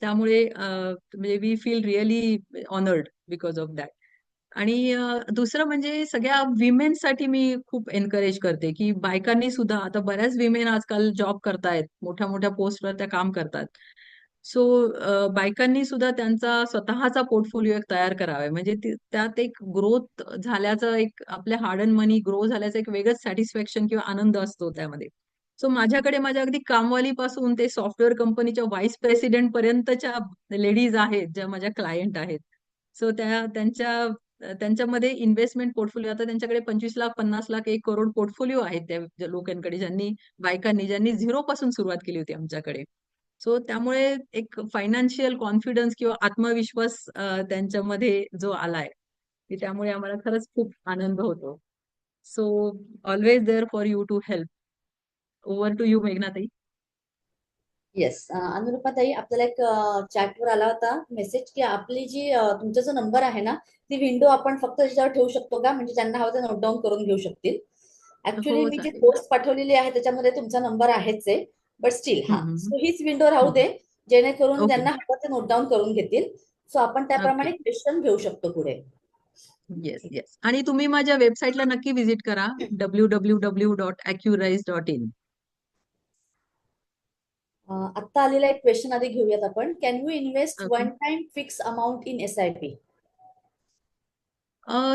त्यामुळे म्हणजे we feel really honoured because of that. आणि दुसरं म्हणजे सगळ्या विमेनसाठी मी खूप एनकरेज करते, की बायकांनी सुद्धा आता बऱ्याच विमेन आजकाल जॉब करतायत. मोठ्या मोठ्या पोस्टवर त्या काम करतात. सो बायकांनी सुद्धा त्यांचा स्वतःचा पोर्टफोलिओ एक तयार करावा. म्हणजे त्यात एक ग्रोथ झाल्याचं एक आपल्या हार्ड अर्न मनी ग्रो झाल्याचं एक वेगळंच सॅटिस्फॅक्शन किंवा आनंद असतो त्यामध्ये. सो माझ्याकडे माझ्या अगदी कामवालीपासून ते सॉफ्टवेअर कंपनीच्या व्हाईस प्रेसिडेंट पर्यंतच्या लेडीज आहेत, ज्या माझ्या क्लायंट आहेत. सो त्यांच्यामध्ये इन्व्हेस्टमेंट पोर्टफोलिओ आता त्यांच्याकडे 25 लाख, 50 लाख, 1 करोड पोर्टफोलिओ आहेत त्या लोकांकडे, बायकांनी झिरो पासून सुरुवात केली होती आमच्याकडे. सो त्यामुळे एक फायनान्शियल कॉन्फिडन्स किंवा आत्मविश्वास त्यांच्यामध्ये जो आलाय, की त्यामुळे आम्हाला खरंच खूप आनंद होतो. So always there for you to help. Over to you, मेघनाताई. येस, अनुरूपाताई, आपल्याला एक चॅटवर आला होता मेसेज की आपली जी तुमचा जो नंबर आहे ना, ती विंडो आपण फक्त त्याच्यावर ठेवू शकतो का? म्हणजे ज्यांना हवं ते नोट डाऊन करून घेऊ शकतील. ऍक्च्युली हो, मी जी चालेल. पोस्ट पाठवलेली आहे त्याच्यामध्ये तुमचा नंबर आहेच आहे, बट स्टील हं, हा, हं, हं. सो हीच विंडो राहू हं. दे, जेणेकरून ओके, ज्यांना हवं ते नोट डाऊन करून घेतील. सो आपण ओके. त्याप्रमाणे क्वेश्चन घेऊ शकतो पुढे. Yes, yes. आणि तुम्ही माझ्या वेबसाईटला नक्की व्हिजिट करा, www.accurize.in. आत्ता आलेला एक क्वेश्चन आधी घेऊयात आपण. Can you invest okay. One time fix amount in SIP?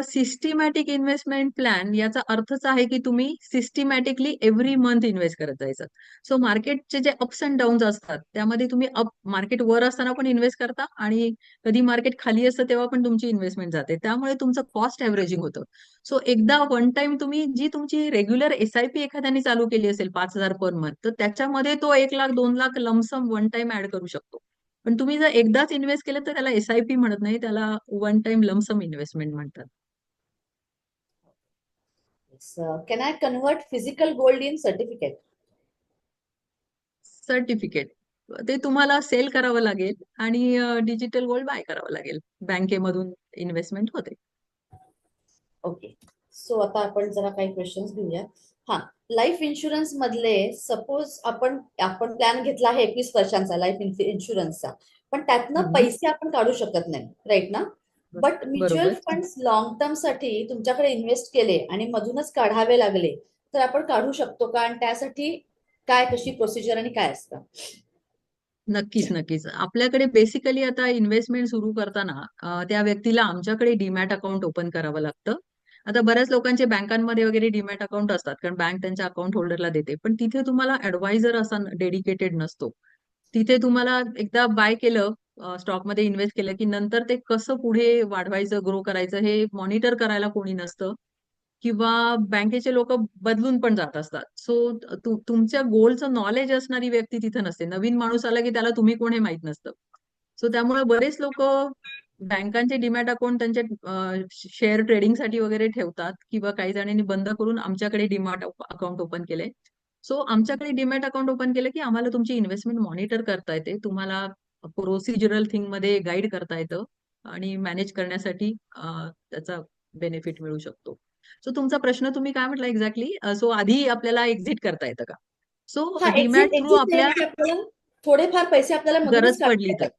Systematic investment plan याचा अर्थच आहे की तुम्ही सिस्टमॅटिकली एव्हरी मंथ इन्व्हेस्ट करत जायचं. सो मार्केटचे जे अप्स अँड डाऊन्स असतात त्यामध्ये तुम्ही मार्केट वर असताना पण इन्व्हेस्ट करता आणि कधी मार्केट खाली असतं तेव्हा पण तुमची इन्व्हेस्टमेंट जाते. त्यामुळे तुमचं कॉस्ट एव्हरेजिंग होतं. सो एकदा वन टाइम तुम्ही जी तुमची रेग्युलर SIP एखाद्याने चालू केली असेल 5,000 पर मंथ, तर त्याच्यामध्ये तो 1 lakh 2 lakh lump sum one time add करू शकतो. पण तुम्ही जर एकदाच इन्व्हेस्ट केलं तर त्याला SIP म्हणत नाही, त्याला वन टाइम लमसम इन्व्हेस्टमेंट म्हणतात. Can I convert physical gold in certificate? Certificate ते तुम्हाला सेल करावं लागेल आणि डिजिटल गोल्ड बाय करावं लागेल. बँकेमधून इन्व्हेस्टमेंट होते. ओके, सो आता आपण जरा काही क्वेश्चन्स घेऊया. हा, लाईफ इन्शुरन्स मधले सपोज आपण आपण प्लॅन घेतला आहे 21 वर्षांचा लाईफ इन्शुरन्सचा, पण त्यातनं हम्म. पैसे आपण काढू शकत नाही, राईट ना? बट म्युच्युअल बरोबर. फंड्स लॉंग टर्म साठी तुमच्याकडे इन्व्हेस्ट केले आणि मधूनच काढावे लागले, तर आपण काढू शकतो का? आणि त्यासाठी काय, कशी प्रोसिजर आणि काय असतं? नक्कीच, नक्कीच. आपल्याकडे बेसिकली आता इन्व्हेस्टमेंट सुरू करताना त्या व्यक्तीला आमच्याकडे डीमॅट अकाउंट ओपन करावं लागतं. आता बऱ्याच लोकांचे बँकांमध्ये वगैरे डीमॅट अकाउंट असतात, कारण बँक त्यांच्या अकाउंट होल्डरला देते. पण तिथे तुम्हाला ऍडवायझर असा डेडिकेटेड नसतो. तिथे तुम्हाला एकदा बाय केलं, स्टॉकमध्ये इन्व्हेस्ट केलं, की नंतर ते कसं पुढे वाढवायचं, ग्रो करायचं हे मॉनिटर करायला कोणी नसतं. किंवा बँकेचे लोक बदलून पण जात असतात. सो तुमच्या गोलचं नॉलेज असणारी व्यक्ती तिथे नसते. नवीन माणूस आला की त्याला तुम्ही कोण हे माहित नसतं. सो त्यामुळे बरेच लोक बँकांचे डीमॅट अकाउंट त्यांच्या शेअर ट्रेडिंगसाठी वगैरे ठेवतात किंवा काही जणांनी बंद करून आमच्याकडे डीमॅट अकाउंट ओपन केलंय. सो आमच्याकडे डीमॅट अकाउंट ओपन केलं की आम्हाला तुमची इन्व्हेस्टमेंट मॉनिटर करता येते. तुम्हाला प्रोसिजरल थिंग मध्ये गाईड करता येतं आणि मॅनेज करण्यासाठी त्याचा बेनिफिट मिळू शकतो. सो तुमचा प्रश्न तुम्ही काय म्हटला एक्झॅक्टली? सो आधी आपल्याला एक्झिट करता येतं का? सो हा, एक्झिट डीमॅट थ्रू एक्झिट नाही आपल्या म्हणजे आपल्याला थोडेफार पैसे आपल्याला मधूनच गरज काढता पडली तर. येतात.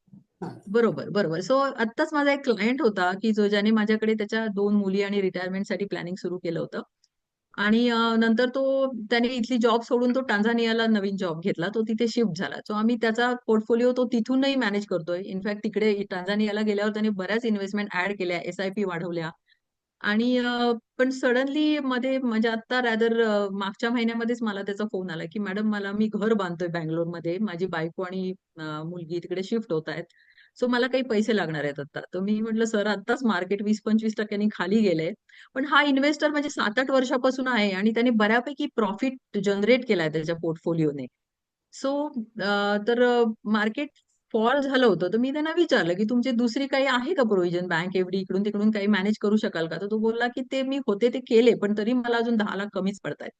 हा. बरोबर, बरोबर. सो आत्ताच माझा एक क्लायंट होता, की ज्याने माझ्याकडे त्याच्या 2 मुली आणि रिटायरमेंटसाठी प्लॅनिंग सुरू केलं होतं. आणि नंतर त्याने इथली जॉब सोडून तो टांझानियाला नवीन जॉब घेतला. तो तिथे शिफ्ट झाला. सो आम्ही त्याचा पोर्टफोलिओ तो तिथूनही मॅनेज करतोय. इनफॅक्ट तिकडे टांझानियाला गेल्यावर त्याने बऱ्याच इन्व्हेस्टमेंट ऍड केल्या, SIP वाढवल्या. आणि पण सडनली मध्ये म्हणजे आता रॅदर मागच्या महिन्यामध्येच मला त्याचा फोन आला, की "मॅडम मी घर बांधतोय बंगलोरमध्ये. माझी बायको आणि मुलगी तिकडे शिफ्ट होत आहेत. सो मला काही पैसे लागणार आहेत आता." तर मी म्हटलं, "सर आत्ताच मार्केट 20-25% खाली गेलंय. पण हा इन्व्हेस्टर म्हणजे 7-8 वर्षापासून आहे आणि त्याने बऱ्यापैकी प्रॉफिट जनरेट केलाय त्याच्या पोर्टफोलिओने." सो तर मार्केट फॉल झालं होतं. तर मी त्यांना विचारलं, की "तुमची दुसरी काही आहे का प्रोव्हिजन? बँक एफ-डी इकडून-तिकडून काही मॅनेज करू शकाल का?" तर तो बोलला, की "ते मी होते ते केले, पण तरी मला अजून 10 लाख कमीच पडतायत."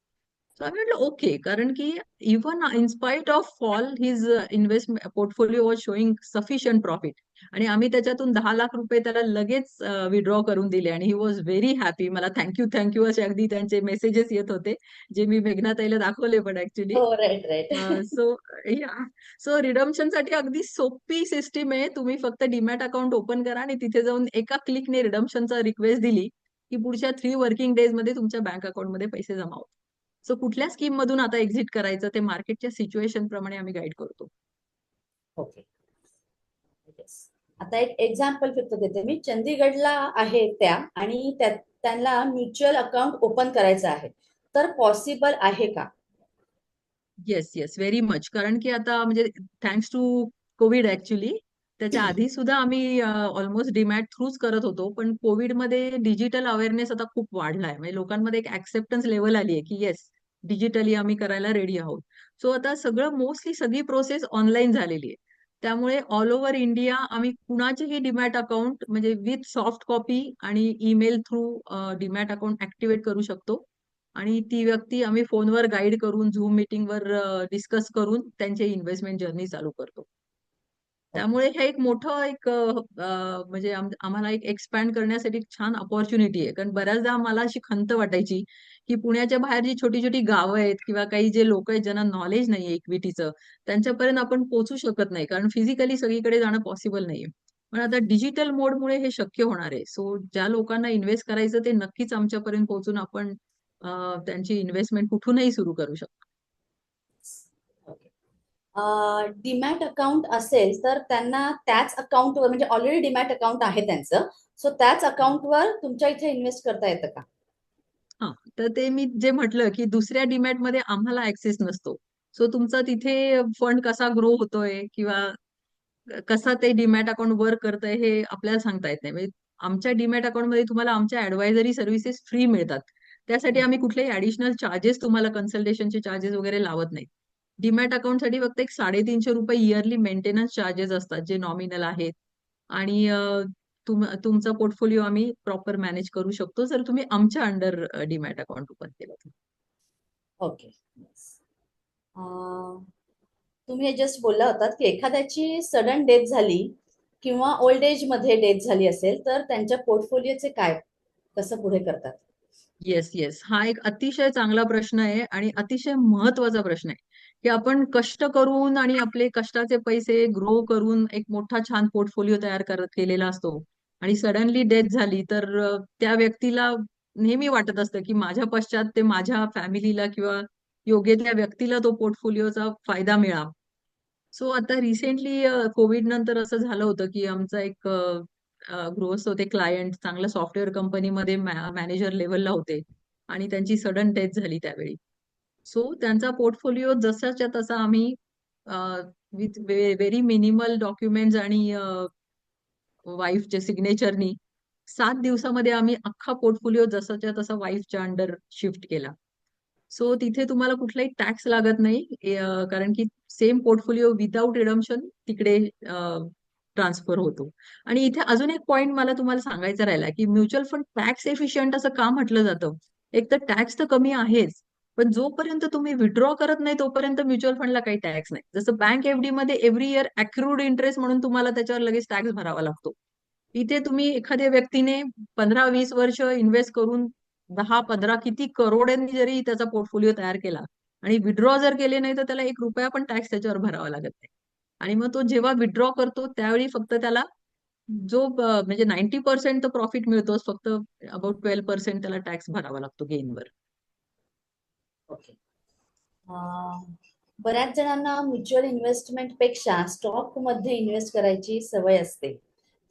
सो आम्ही म्हटलं, "ओके." कारण की even in spite of fall his investment portfolio was showing sufficient profit. आणि आम्ही त्याच्यातून 10 लाख रुपये त्याला लगेच विड्रॉ करून दिले आणि ही वॉज व्हेरी हॅपी. मला थँक्यू असे अगदी त्यांचे मेसेजेस येत होते, जे मी मेघनाताईला दाखवले पण ऍक्च्युली. हो, राईट राईट. सो या सो रिडम्पशनसाठी अगदी सोपी सिस्टीम आहे. तुम्ही फक्त डीमॅट अकाउंट ओपन करा आणि तिथे जाऊन एका क्लिकने रिडम्पशनचा रिक्वेस्ट दिली की पुढच्या 3 वर्किंग डेज मध्ये तुमच्या बँक अकाउंट मध्ये पैसे जमा होतात. सो कुठल्या स्कीम मधून आता एक्झिट करायचं ते मार्केटच्या सिच्युएशन प्रमाणे आम्ही गाईड करतो. ओके. येस. आता एक एक्झाम्पल फक्त देते मी. चंदीगडला आहे त्या, आणि त्यांना म्युच्युअल अकाउंट ओपन करायचं आहे, तर पॉसिबल आहे का? Yes yes very much. कारण की आता म्हणजे थँक्स टू कोविड ऍक्च्युली, त्याच्या आधी सुद्धा आम्ही ऑलमोस्ट डीमॅट थ्रूच करत होतो. पण कोविडमध्ये डिजिटल अवेअरनेस आता खूप वाढलाय. म्हणजे लोकांमध्ये एक ऍक्सेप्टन्स लेवल आली आहे की येस, डिजिटली आम्ही करायला रेडी आहोत. सो आता सगळं मोस्टली सगळी प्रोसेस ऑनलाईन झालेली आहे. त्यामुळे ऑल ओव्हर इंडिया आम्ही कुणाचेही डीमॅट अकाउंट म्हणजे विथ सॉफ्ट कॉपी आणि email through demat account activate करू शकतो. आणि ती व्यक्ती आम्ही फोनवर गाईड करून झूम मीटिंगवर डिस्कस करून त्यांची इन्व्हेस्टमेंट जर्नी चालू करतो. ओके. त्यामुळे हे एक मोठं एक म्हणजे आम्हाला एक एक्सपॅन्ड करण्यासाठी एक छान अपॉर्च्युनिटी आहे. कारण बऱ्याचदा आम्हाला अशी खंत वाटायची की पुण्याच्या बाहेर जी छोटी छोटी गावं आहेत किंवा काही जे लोक आहेत ज्यांना नॉलेज नाहीये इक्विटीचं, त्यांच्यापर्यंत आपण पोहोचू शकत नाही, कारण फिजिकली सगळीकडे जाणं पॉसिबल नाहीये. पण आता डिजिटल मोडमुळे हे शक्य होणार आहे. सो ज्या लोकांना इन्व्हेस्ट करायचं ते नक्कीच आमच्यापर्यंत पोहोचून आपण त्यांची इन्व्हेस्टमेंट कुठूनही सुरू करू शकतो. ओके. डीमॅट अकाउंट असेल तर त्यांना त्याच अकाउंटवर, म्हणजे ऑलरेडी डीमॅट अकाउंट आहे त्यांचं, सो त्याच अकाउंटवर तुमच्या इथे इन्व्हेस्ट करता येतं का? हा, तर ते मी जे म्हटलं की दुसऱ्या डीमॅट मध्ये आम्हाला ऍक्सेस नसतो. सो तुमचा तिथे फंड कसा ग्रो होतोय किंवा कसा ते डीमॅट अकाउंट वर्क करतंय हे आपल्याला सांगता येत नाही. म्हणजे आमच्या डीमॅट अकाउंट मध्ये तुम्हाला आमच्या ऍडवायझरी सर्व्हिसेस फ्री मिळतात. त्यासाठी आम्ही कुठलेही ऍडिशनल चार्जेस तुम्हाला कन्सल्टेशनचे चार्जेस वगैरे लावत नाही. डीमॅट अकाउंटसाठी फक्त एक 350 रुपये इयरली मेंटेनन्स चार्जेस असतात, जे नॉमिनल आहेत. आणि तुमचा पोर्टफोलिओ आम्ही प्रॉपर मॅनेज करू शकतो जर तुम्ही आमच्या अंडर डीमॅट अकाउंट ओपन केलं तर. ओके. येस. तुम्ही हे जस्ट बोलला होतात की एखाद्याची सडन डेथ झाली किंवा ओल्ड एज मध्ये डेथ झाली असेल, तर त्यांच्या पोर्टफोलिओचे काय, कसं पुढे करतात? येस येस, हा एक अतिशय चांगला प्रश्न आहे आणि अतिशय महत्वाचा प्रश्न आहे. की आपण कष्ट करून आणि आपले कष्टाचे पैसे ग्रो करून एक मोठा छान पोर्टफोलिओ तयार करत केलेला असतो, आणि सडनली डेथ झाली तर त्या व्यक्तीला नेहमी वाटत असतं की माझ्या पश्चात ते माझ्या फॅमिलीला किंवा योग्य त्या व्यक्तीला तो पोर्टफोलिओचा फायदा मिळावा. सो आता रिसेंटली कोविड नंतर असं झालं होतं की आमचा एक गृहस्थ होते क्लायंट, चांगल्या सॉफ्टवेअर कंपनीमध्ये मॅनेजर लेवलला होते आणि त्यांची सडन डेथ झाली त्यावेळी. सो त्यांचा पोर्टफोलिओ जसाच्या तसा आम्ही विथ व्हेरी मिनिमल डॉक्युमेंट्स आणि वाईफच्या सिग्नेचरनी 7 दिवसामध्ये आम्ही अख्खा पोर्टफोलिओ जसाच्या तसा वाईफच्या अंडर शिफ्ट केला. सो तिथे तुम्हाला कुठलाही टॅक्स लागत नाही, कारण की सेम पोर्टफोलिओ विदाउट रिडम्पशन तिकडे ट्रान्सफर होतो. आणि इथे अजून एक पॉइंट मला तुम्हाला सांगायचा राहिला की म्युच्युअल फंड टॅक्स एफिशियंट असं का म्हटलं जातं. एक तर टॅक्स तर कमी आहेच, पण जोपर्यंत तुम्ही विड्रॉ करत नाही तोपर्यंत म्युच्युअल फंडला काही टॅक्स नाही. जसं बँक एफडी मध्ये एव्हरी इयर अक्रूड इंटरेस्ट म्हणून तुम्हाला त्याच्यावर लगेच टॅक्स भरावा लागतो. इथे तुम्ही एखाद्या व्यक्तीने 15-20 वर्ष इन्व्हेस्ट करून 10-15 किती करोडांनी जरी त्याचा पोर्टफोलिओ तयार केला आणि विड्रॉ जर केले नाही तर त्याला 1 रुपया पण टॅक्स त्याच्यावर भरावा लागत नाही. आणि मग तो जेव्हा विड्रॉ करतो त्यावेळी फक्त त्याला जो म्हणजे 90% तर प्रॉफिट मिळतोच, फक्त अबाउट 12% त्याला टॅक्स भरावा लागतो गेनवर. ओके. बऱ्याच जणांना म्युच्युअल इन्व्हेस्टमेंट पेक्षा स्टॉक मध्ये इन्व्हेस्ट करायची सवय असते.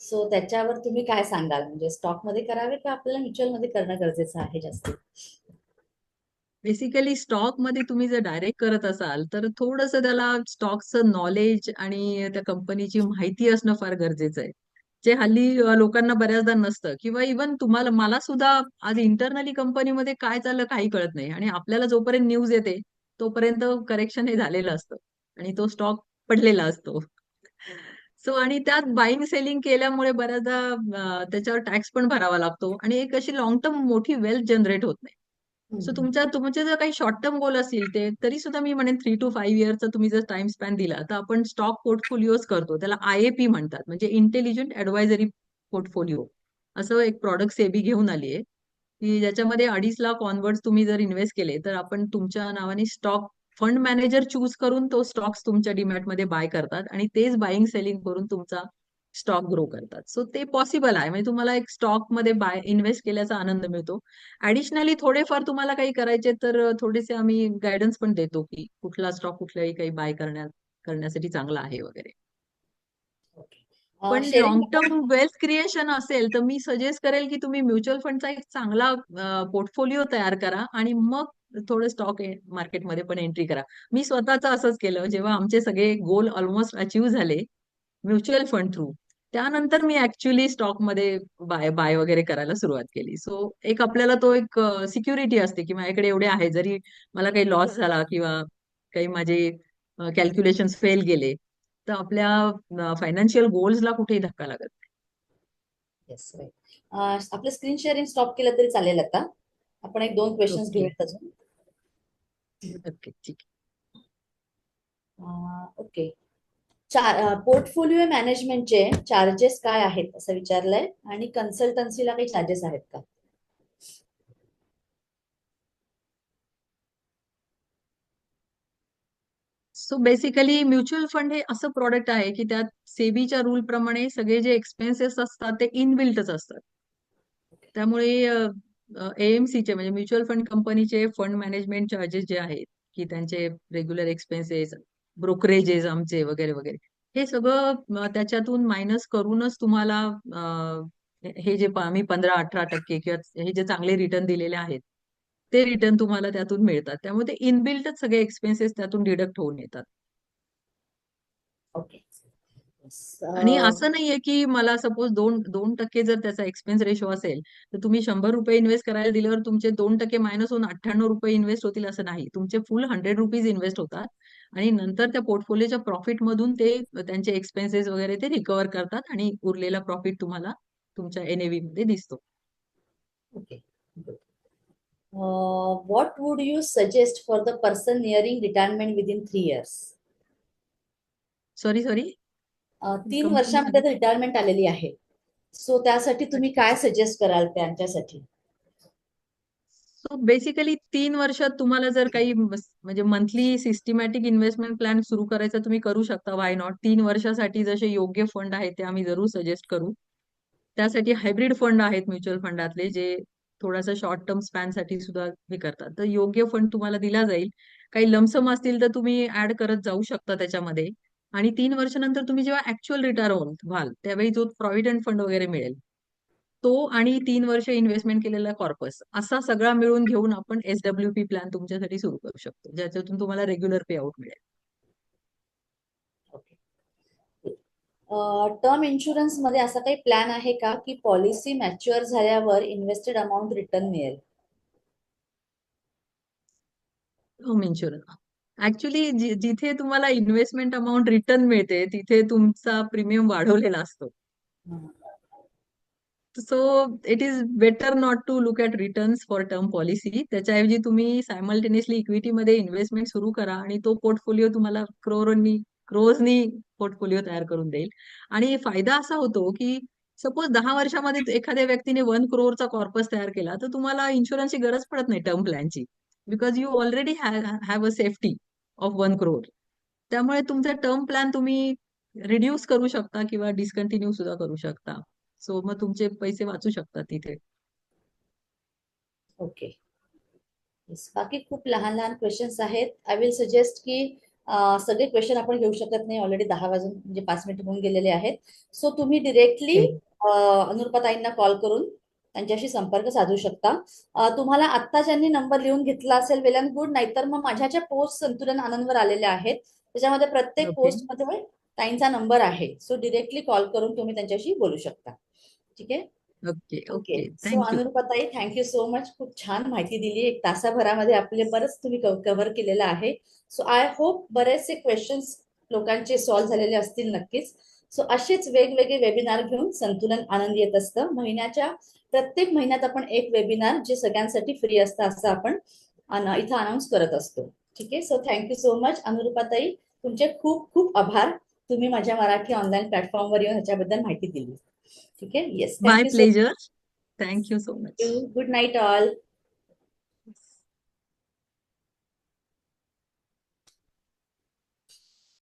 सो त्याच्यावर तुम्ही काय सांगाल? म्हणजे स्टॉक मध्ये करावे का आपल्याला म्युच्युअल मध्ये करणं गरजेचं आहे जास्त? बेसिकली स्टॉक मध्ये तुम्ही जर डायरेक्ट करत असाल तर थोडंसं त्याला स्टॉकचं नॉलेज आणि त्या कंपनीची माहिती असणं फार गरजेचं आहे, जे हल्ली लोकांना बऱ्याचदा नसतं. किंवा इव्हन तुम्हाला मला सुद्धा आज इंटरनली कंपनीमध्ये काय चाललं काही कळत नाही, आणि आपल्याला जोपर्यंत न्यूज येते तोपर्यंत करेक्शन हे झालेलं असतं आणि तो स्टॉक पडलेला असतो. सो आणि त्यात बाईंग सेलिंग केल्यामुळे बऱ्याचदा त्याच्यावर टॅक्स पण भरावा लागतो आणि एक अशी लॉंग टर्म मोठी वेल्थ जनरेट होत नाही. सो हम्म. तुमचे जर काही शॉर्ट टर्म गोल असतील ते तरी सुद्धा मी म्हणेन 3 to 5 इयरचा तुम्ही जर टाइम स्पॅन दिला तर आपण स्टॉक पोर्टफोलिओज करतो. त्याला IAP म्हणतात, म्हणजे इंटेलिजंट ऍडवायझरी पोर्टफोलिओ. असं एक प्रॉडक्ट सेबी घेऊन आली आहे की ज्याच्यामध्ये 2.5 लाख ऑनवर्ड्स तुम्ही जर इन्व्हेस्ट केले तर आपण तुमच्या नावाने स्टॉक फंड मॅनेजर चूज करून तो स्टॉक्स तुमच्या डीमॅटमध्ये बाय करतात आणि तेच बाईंग सेलिंग करून तुमचा स्टॉक ग्रो करतात. सो ते पॉसिबल आहे, म्हणजे तुम्हाला एक स्टॉक मध्ये बाय इन्व्हेस्ट केल्याचा आनंद मिळतो. ऍडिशनली थोडेफार तुम्हाला काही करायचे तर थोडेसे आम्ही गायडन्स पण देतो की कुठला स्टॉक कुठल्याही काही बाय करण्यासाठी चांगला आहे वगैरे. ओके. पण sharing. Long term wealth creation असेल तर मी सजेस्ट करेल की तुम्ही म्युच्युअल फंडचा एक चांगला पोर्टफोलिओ तयार करा आणि मग थोडं स्टॉक मार्केटमध्ये पण एंट्री करा. मी स्वतःच असंच केलं जेव्हा आमचे सगळे गोल ऑलमोस्ट अचीव झाले म्युच्युअल फंड थ्रू. त्यानंतर मी ऍक्च्युली स्टॉकमध्ये बाय बाय वगैरे करायला सुरुवात केली. सो एक आपल्याला तो एक सिक्युरिटी असते की माझ्याकडे एवढे आहे, जरी मला काही लॉस झाला किंवा काही माझे कॅल्क्युलेशन फेल गेले तर आपल्या फायनान्शियल गोल्सला कुठेही धक्का लागत नाही. Yes, right. आपलं स्क्रीन शेअरिंग स्टॉप केलं तरी चालेल आता. आपण एक दोन क्वेश्चन्स ओके. घेऊयात अजून. ओके, ठीक ओके. पोर्टफोलिओ मॅनेजमेंटचे चार्जेस काय आहेत असं विचारलंय, आणि कन्सल्टन्सीला काही चार्जेस आहेत का? सो बेसिकली म्युच्युअल फंड हे असं प्रॉडक्ट आहे की त्यात सेबीच्या रूल प्रमाणे सगळे जे एक्सपेन्सेस असतात ते इनबिल्टच असतात. त्यामुळे AMCचे म्हणजे म्युच्युअल फंड कंपनीचे फंड मॅनेजमेंट चार्जेस जे आहेत की त्यांचे रेग्युलर एक्सपेन्सेस, ब्रोकरेजेस आमचे वगैरे वगैरे, हे सगळं त्याच्यातून मायनस करूनच तुम्हाला हे जे आम्ही 15-18% किंवा हे जे चांगले रिटर्न दिलेले आहेत ते रिटर्न तुम्हाला त्यातून मिळतात. त्यामुळे ते इनबिल्टच सगळे एक्सपेन्सेस त्यातून डिडक्ट होऊन येतात. ओके. आणि असं नाहीये की मला सपोज 2% जर त्याचा एक्सपेन्स रेशो असेल तर तुम्ही ₹100 इन्व्हेस्ट करायला दिल्यावर तुमचे 2% मायनस होऊन ₹98 इन्व्हेस्ट होतील असं नाही. तुमचे फुल ₹100 इन्व्हेस्ट होतात आणि नंतर त्या पोर्टफोलिओच्या प्रॉफिट मधून ते त्यांचे एक्सपेन्सेस वगैरे ते रिकव्हर करतात आणि उरलेला प्रॉफिट तुम्हाला तुमच्या NAV मध्ये दिसतो. Okay. What would you suggest for the person nearing retirement within 3 years? Sorry sorry, 3 वर्षामध्ये कंपनी. रिटायरमेंट आलेली आहे. सो त्यासाठी तुम्ही काय सजेस्ट कराल त्यांच्यासाठी? सो बेसिकली 3 वर्षात तुम्हाला जर काही म्हणजे मंथली सिस्टमॅटिक इन्व्हेस्टमेंट प्लॅन सुरू करायचा तुम्ही करू शकता. Why not. 3 वर्षासाठी जसे योग्य फंड आहेत ते आम्ही जरूर सजेस्ट करू. त्यासाठी हायब्रिड फंड आहेत म्युच्युअल फंडातले जे थोडासा शॉर्ट टर्म स्पॅन साठी सुद्धा हे करतात. तर योग्य फंड तुम्हाला दिला जाईल. काही लमसम असतील तर तुम्ही ऍड करत जाऊ शकता त्याच्यामध्ये. आणि 3 वर्षानंतर तुम्ही जेव्हा ऍक्च्युअल रिटायर व्हाल त्यावेळी जो प्रॉव्हिडंट फंड वगैरे मिळेल तो आणि 3 वर्ष इन्व्हेस्टमेंट केलेला कॉर्पस असा सगळा मिळून घेऊन आपण SWP प्लॅन तुमच्यासाठी सुरू करू शकतो, ज्याच्यातून तुम्हाला रेग्युलर पे आउट मिळेल. ओके. टर्म इन्शुरन्स मध्ये असा काही प्लॅन आहे का की पॉलिसी मॅच्युअर झाल्यावर इन्व्हेस्टेड अमाऊंट रिटर्न मिळेल? होम इन्शुरन्स ऍक्च्युली जिथे तुम्हाला इन्व्हेस्टमेंट अमाऊंट रिटर्न मिळते तिथे तुमचा प्रीमियम वाढवलेला असतो. So it is better not to look at returns for term policy. त्याच्याऐवजी तुम्ही सायमल्टेनियसली इक्विटीमध्ये इन्व्हेस्टमेंट सुरू करा आणि तो पोर्टफोलिओ तुम्हाला क्रोजनी पोर्टफोलिओ तयार करून देईल. आणि फायदा असा होतो की सपोज 10 वर्षामध्ये एखाद्या व्यक्तीने 1 crore कॉर्पस तयार केला तर तुम्हाला इन्शुरन्सची गरज पडत नाही टर्म प्लॅनची, because you already have a safety of 1 crore. त्यामुळे तुमचा टर्म प्लॅन तुम्ही रिड्यूस करू शकता किंवा डिस्कंटिन्यू सुद्धा करू शकता. सो मग तुमचे पैसे वाचू शकतात तिथे. ओके. बाकी खूप लहान लहान क्वेश्चन्स आहेत. आय विल सजेस्ट की सगळे क्वेश्चन आपण घेऊ शकत नाही, ऑलरेडी 10 वाजून म्हणजे 5 मिनिट होऊन गेलेले आहेत. सो तुम्ही डिरेक्टली ओके. अनुरूपाताईंना कॉल करून त्यांच्याशी संपर्क साधू शकता. तुम्हाला आत्ता ज्यांनी नंबर लिहून घेतला असेल वेल अँड गुड, नाहीतर मग माझ्या ज्या पोस्ट संतुलन आनंदवर आलेल्या आहेत त्याच्यामध्ये प्रत्येक ओके. पोस्टमध्ये ताईंचा नंबर आहे. सो डिरेक्टली कॉल करून तुम्ही त्यांच्याशी बोलू शकता. ठीक आहे. Okay. Okay. Okay. So thank you. अनुरूपाताई, थँक्यू सो मच. खूप छान माहिती दिली. 1 तासाभरामध्ये आपले बरंच तुम्ही कव्हर केलेलं आहे. सो आय होप बरेचसे क्वेश्चन्स लोकांचे सॉल्व्ह झालेले असतील नक्कीच. सो असेच वेगवेगळे वेबिनार घेऊन संतुलन आनंद येत असतं. प्रत्येक महिन्यात आपण एक वेबिनार जे सगळ्यांसाठी फ्री असतं असं आपण इथं अनाऊन्स करत असतो. ठीक आहे. सो थँक्यू सो मच अनुरूपाताई. तुमचे खूप खूप आभार. तुम्ही माझ्या मराठी ऑनलाईन प्लॅटफॉर्मवर येऊन ह्याच्याबद्दल माहिती दिली. ठीक आहे. Yes, my thank you so pleasure. Thank you so much. Much. Good night all.